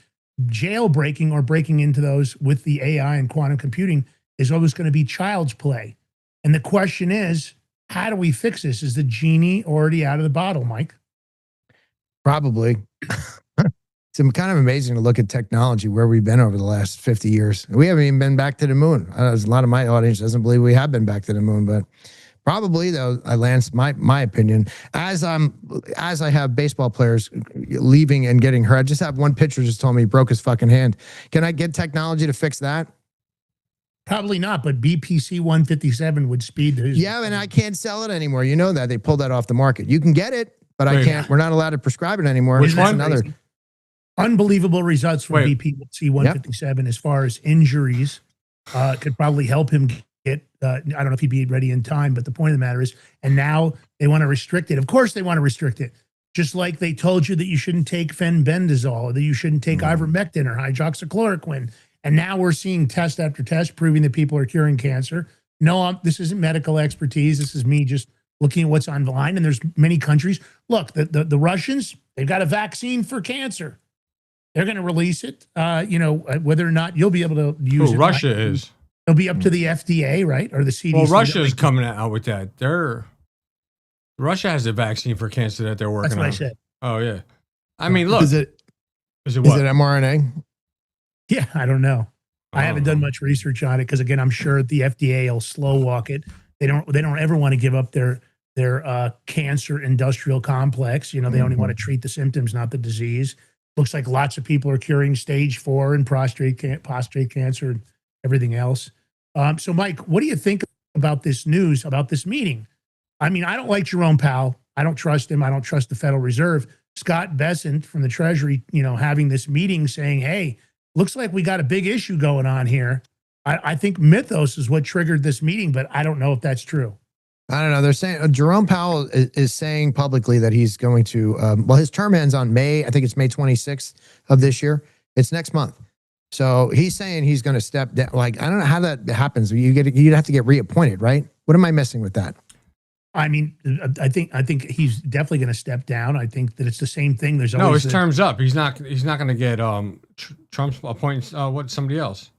jailbreaking or breaking into those with the AI and quantum computing is always going to be child's play. And the question is, how do we fix this? Is the genie already out of the bottle, Mike? Probably. It's kind of amazing to look at technology, where we've been over the last 50 years. We haven't even been back to the moon. A lot of my audience doesn't believe we have been back to the moon, but probably, though, Lance, my opinion, as I have baseball players leaving and getting hurt. I just have one pitcher just told me he broke his fucking hand. Can I get technology to fix that? Probably not, but BPC 157 would speed his. Yeah, and I can't sell it anymore. You know that. They pulled that off the market. You can get it, but I can't. We're not allowed to prescribe it anymore. Which one? Another. Unbelievable results from BPC 157 as far as injuries. Could probably help him get, I don't know if he'd be ready in time, but the point of the matter is, and now they want to restrict it. Of course they want to restrict it. Just like they told you that you shouldn't take fenbendazole, or that you shouldn't take ivermectin or hydroxychloroquine. And now we're seeing test after test proving that people are curing cancer. No, this isn't medical expertise. This is me just looking at what's online. And there's many countries. Look, the Russians, they've got a vaccine for cancer. They're going to release it, whether or not you'll be able to use it. Russia is. It'll be up to the FDA, right? Or the CDC. Well, Russia is coming out with that. Russia has a vaccine for cancer that they're working on. That's what I said. Oh, yeah. I mean, look. Is it what? Is it mRNA? Yeah, I don't know. I haven't done much research on it because, again, I'm sure the FDA will slow walk it. They don't ever want to give up their cancer industrial complex. They only want to treat the symptoms, not the disease. Looks like lots of people are curing stage 4 and prostate cancer and everything else. So, Mike, what do you think about this news, about this meeting? I mean, I don't like Jerome Powell. I don't trust him. I don't trust the Federal Reserve. Scott Bessent from the Treasury, having this meeting saying, hey, looks like we got a big issue going on here. I think Mythos is what triggered this meeting, but I don't know if that's true. I don't know. They're saying Jerome Powell is saying publicly that he's going to, his term ends on May 26th of this year. It's next month. So he's saying he's going to step down. Like, I don't know how that happens. You'd have to get reappointed, right? What am I missing with that? I mean, I think he's definitely going to step down. I think that it's the same thing. There's always his term's up. He's not going to get Trump's appoints somebody else.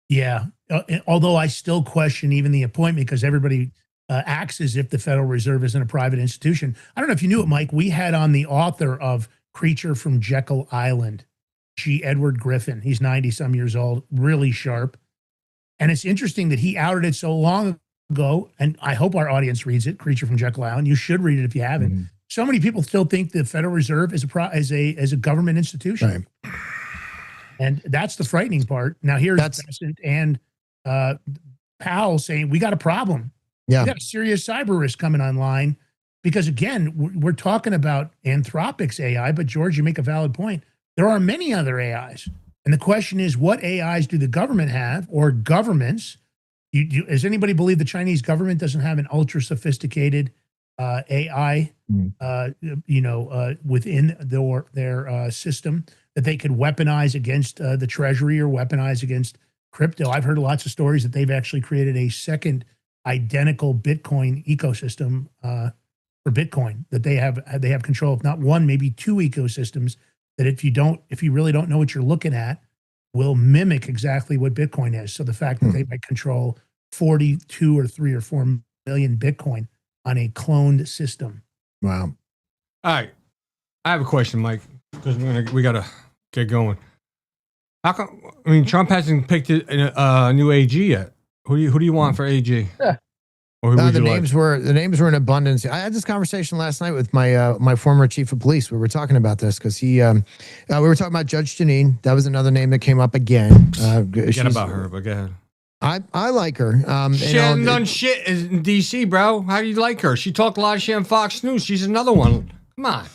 Yeah. Although I still question even the appointment because everybody acts as if the Federal Reserve isn't a private institution. I don't know if you knew it, Mike. We had on the author of Creature from Jekyll Island, G. Edward Griffin. He's 90-some years old, really sharp. And it's interesting that he outed it so long ago, and I hope our audience reads it, Creature from Jekyll Island. You should read it if you haven't. Mm-hmm. So many people still think the Federal Reserve is a government institution. Right. And that's the frightening part. Now, here's Bessent and Powell saying, we got a problem. Yeah. We got a serious cyber risk coming online because, again, we're talking about Anthropic's AI, but, George, you make a valid point. There are many other AIs. And the question is, what AIs do the government have or governments? Does anybody believe the Chinese government doesn't have an ultra-sophisticated AI, within their system that they could weaponize against the Treasury or weaponize against crypto? I've heard lots of stories that they've actually created a second identical Bitcoin ecosystem for Bitcoin that they have control of, not one, maybe two ecosystems that if you really don't know what you're looking at, will mimic exactly what Bitcoin is. So the fact that they might control 42 or 3 or 4 million Bitcoin on a cloned system. Wow. All right. I have a question, Mike, because we got to get going. How come, Trump hasn't picked a new AG yet. Who do you want for AG? Yeah. The names were in abundance. I had this conversation last night with my former chief of police. We were talking about this because we were talking about Judge Janine. That was another name that came up again. Forget about her, but go ahead. I like her. She hasn't done shit in DC, bro. How do you like her? She talked a lot of shit on Fox News. She's another one. Come on.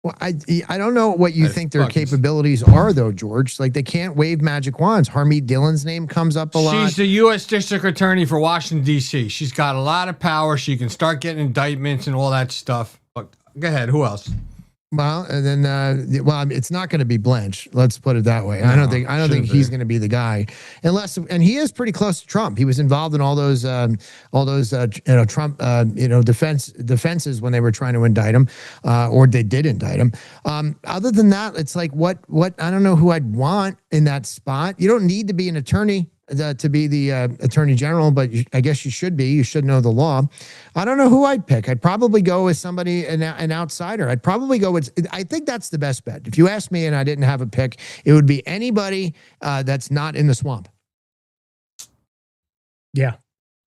Well, I don't know what you That think their fuck is- capabilities are, though, George. Like, they can't wave magic wands. Harmeet Dillon's name comes up a lot. She's the U.S. District Attorney for Washington, D.C. She's got a lot of power. She can start getting indictments and all that stuff. But go ahead. Who else? Well, and then, well, it's not going to be Blanche. Let's put it that way. I don't think he's going to be the guy, unless, and he is pretty close to Trump. He was involved in all those Trump, defenses when they were trying to indict him, or they did indict him. Other than that, it's like, what, I don't know who I'd want in that spot. You don't need to be an attorney to be the attorney general, but I guess you should be. You should know the law. I don't know who I'd pick. I'd probably go with somebody, an outsider. I'd probably go with, I think that's the best bet. If you asked me and I didn't have a pick, it would be anybody that's not in the swamp. Yeah.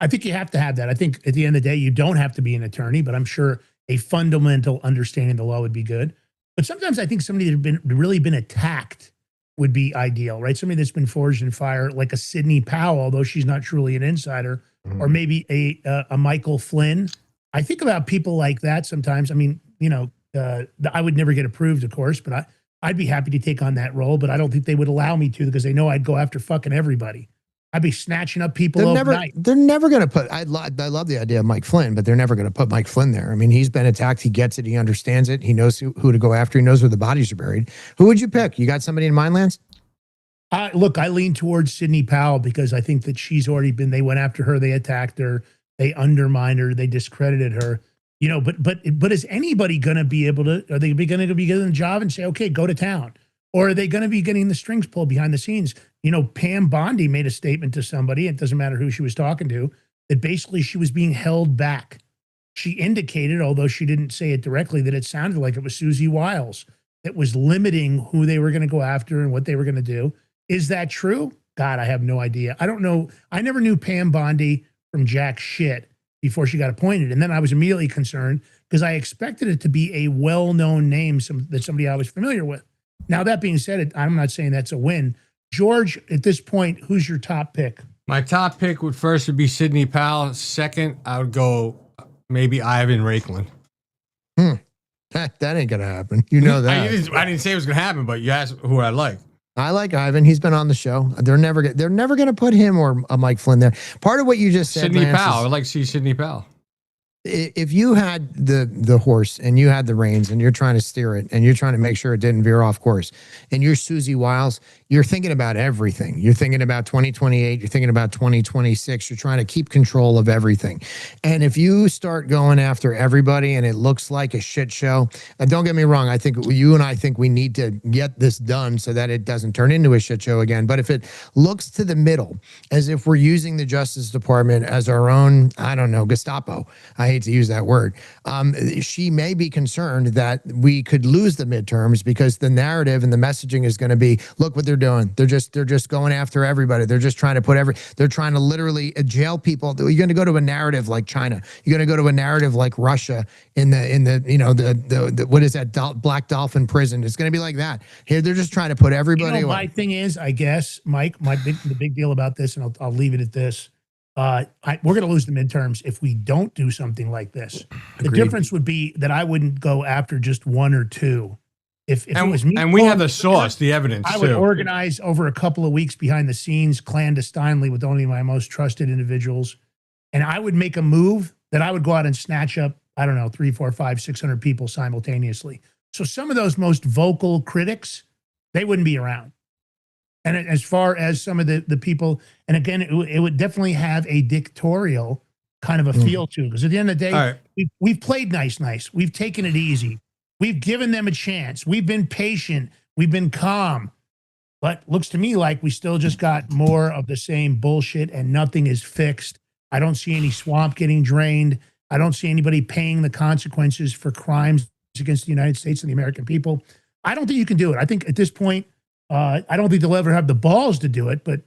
I think you have to have that. I think at the end of the day, you don't have to be an attorney, but I'm sure a fundamental understanding of the law would be good. But sometimes I think somebody that's really been attacked would be ideal, right? Somebody that's been forged in fire, like a Sidney Powell, although she's not truly an insider, or maybe a Michael Flynn. I think about people like that sometimes. I mean, I would never get approved, of course, but I'd be happy to take on that role, but I don't think they would allow me to because they know I'd go after fucking everybody. I'd be snatching up people overnight. They're never going to put, I love the idea of Mike Flynn, but they're never going to put Mike Flynn there. I mean, he's been attacked. He gets it. He understands it. He knows who to go after. He knows where the bodies are buried. Who would you pick? You got somebody in mind, Lance? Look, I lean towards Sidney Powell because I think that she's already been, they went after her. They attacked her. They undermined her. They discredited her. But is anybody going to be able to, are they going to be getting the job and say, okay, go to town? Or are they going to be getting the strings pulled behind the scenes? Pam Bondi made a statement to somebody, it doesn't matter who she was talking to, that basically she was being held back. She indicated, although she didn't say it directly, that it sounded like it was Susie Wiles that was limiting who they were going to go after and what they were going to do. Is that true? God, I have no idea. I don't know. I never knew Pam Bondi from jack shit before she got appointed. And then I was immediately concerned because I expected it to be a well-known name, that somebody I was familiar with. Now, that being said, I'm not saying that's a win. George, at this point, who's your top pick? My top pick would be Sidney Powell. Second, I would go maybe Ivan Raiklan. That ain't going to happen. You know that. I didn't say it was going to happen, but you asked who I like. I like Ivan. He's been on the show. They're never going to put him or a Mike Flynn there. Part of what you just said, Sidney Lance, Powell. I'd like to see Sidney Powell. If you had the horse and you had the reins and you're trying to steer it and you're trying to make sure it didn't veer off course and you're Susie Wiles, you're thinking about everything. You're thinking about 2028. You're thinking about 2026. You're trying to keep control of everything. And if you start going after everybody and it looks like a shit show, and don't get me wrong, I think you and I think we need to get this done so that it doesn't turn into a shit show again. But if it looks to the middle, as if we're using the Justice Department as our own, I don't know, Gestapo, I hate to use that word, she may be concerned that we could lose the midterms because the narrative and the messaging is going to be, look what they're doing. They're just going after everybody. They're just trying to they're trying to literally jail people. You're going to go to a narrative like China. You're going to go to a narrative like Russia in the what is that, Black Dolphin prison. It's going to be like that. Here, they're just trying to put everybody away. My thing is, I guess, Mike, the big deal about this, and I'll leave it at this. We're going to lose the midterms if we don't do something like this. The difference would be that I wouldn't go after just one or two. If it was me, and we have the source, the evidence. I would organize over a couple of weeks behind the scenes, clandestinely, with only my most trusted individuals, and I would make a move that I would go out and snatch up, I don't know, 300, 400, 500, 600 people simultaneously. So some of those most vocal critics, they wouldn't be around. And as far as some of the people, and again, it would definitely have a dictatorial kind of a feel to it. Because at the end of the day, we've played nice. We've taken it easy. We've given them a chance. We've been patient. We've been calm. But looks to me like we still just got more of the same bullshit and nothing is fixed. I don't see any swamp getting drained. I don't see anybody paying the consequences for crimes against the United States and the American people. I don't think you can do it. I think at this point, I don't think they'll ever have the balls to do it, but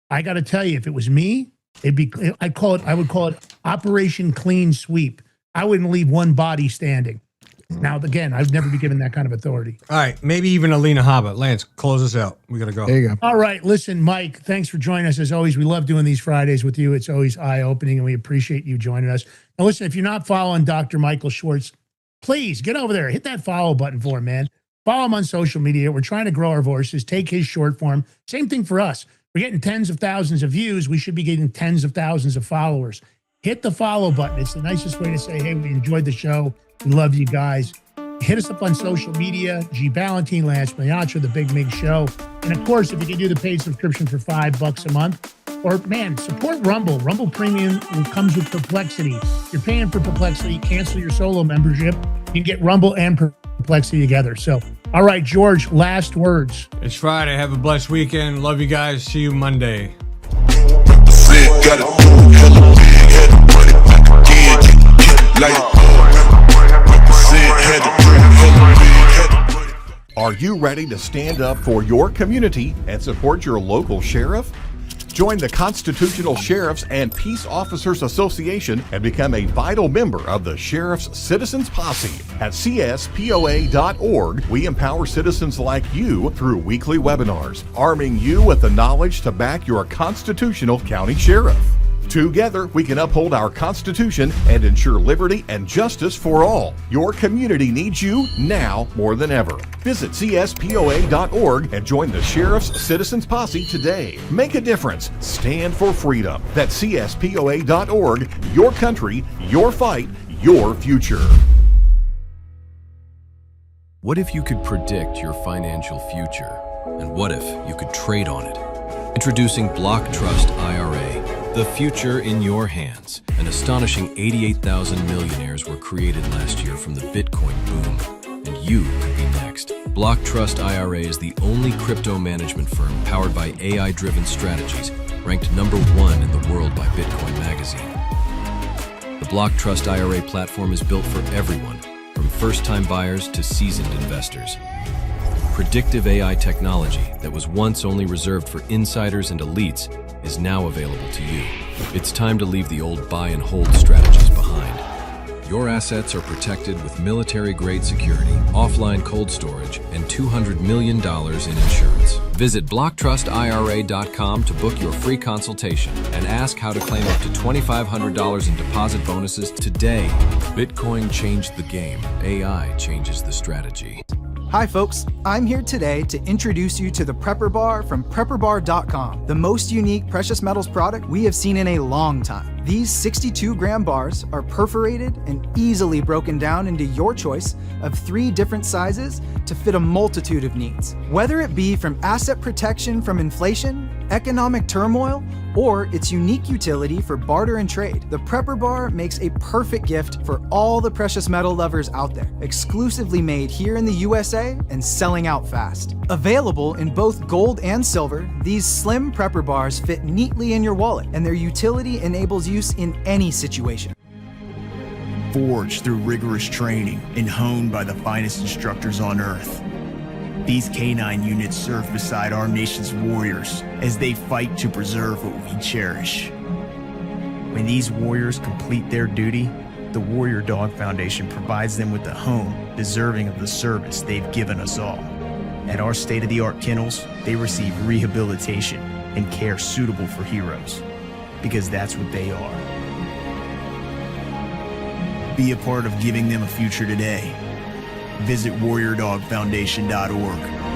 I got to tell you, if it was me, I would call it Operation Clean Sweep. I wouldn't leave one body standing. Now, again, I've never been given that kind of authority. All right, maybe even Alina Habba. Lance, close us out. We got to go. There you go. All right, listen, Mike, thanks for joining us. As always, we love doing these Fridays with you. It's always eye-opening, and we appreciate you joining us. Now, listen, if you're not following Dr. Michael Schwartz please get over there. Hit that follow button for him, man. Follow him on social media. We're trying to grow our voices. Take his short form. Same thing for us. We're getting tens of thousands of views. We should be getting tens of thousands of followers. Hit the follow button. It's the nicest way to say, hey, we enjoyed the show. We love you guys. Hit us up on social media, G. Ballantine, Lance Mayatra, The Big Mig Show. And of course, if you can do the paid subscription for $5 a month, or man, support Rumble. Rumble Premium comes with Perplexity. You're paying for Perplexity, cancel your solo membership. You can get Rumble and Perplexity together. So, all right, George, last words. It's Friday. Have a blessed weekend. Love you guys. See you Monday. Are you ready to stand up for your community and support your local sheriff? Join the Constitutional Sheriffs and Peace Officers Association and become a vital member of the Sheriff's Citizens Posse. At CSPOA.org, we empower citizens like you through weekly webinars, arming you with the knowledge to back your constitutional county sheriff. Together, we can uphold our Constitution and ensure liberty and justice for all. Your community needs you now more than ever. Visit CSPOA.org and join the Sheriff's Citizens Posse today. Make a difference. Stand for freedom. That's CSPOA.org. Your country, your fight, your future. What if you could predict your financial future? And what if you could trade on it? Introducing Block Trust IRA. The future in your hands. An astonishing 88,000 millionaires were created last year from the Bitcoin boom, and you could be next. Block Trust IRA is the only crypto management firm powered by AI-driven strategies, ranked #1 in the world by Bitcoin Magazine. The Block Trust IRA platform is built for everyone, from first-time buyers to seasoned investors. Predictive AI technology that was once only reserved for insiders and elites is now available to you. It's time to leave the old buy and hold strategies behind. Your assets are protected with military-grade security, offline cold storage, and $200 million in insurance. Visit BlockTrustIRA.com to book your free consultation and ask how to claim up to $2,500 in deposit bonuses today. Bitcoin changed the game. AI changes the strategy. Hi folks, I'm here today to introduce you to the Prepper Bar from PrepperBar.com, the most unique precious metals product we have seen in a long time. These 62-gram bars are perforated and easily broken down into your choice of 3 different sizes to fit a multitude of needs. Whether it be from asset protection from inflation, economic turmoil, or its unique utility for barter and trade, the Prepper Bar makes a perfect gift for all the precious metal lovers out there. Exclusively made here in the USA and selling out fast. Available in both gold and silver, these slim Prepper Bars fit neatly in your wallet, and their utility enables use in any situation. Forged through rigorous training and honed by the finest instructors on earth, these canine units serve beside our nation's warriors as they fight to preserve what we cherish. When these warriors complete their duty, the Warrior Dog Foundation provides them with a home deserving of the service they've given us all. At our state-of-the-art kennels, they receive rehabilitation and care suitable for heroes, because that's what they are. Be a part of giving them a future today. Visit WarriorDogFoundation.org.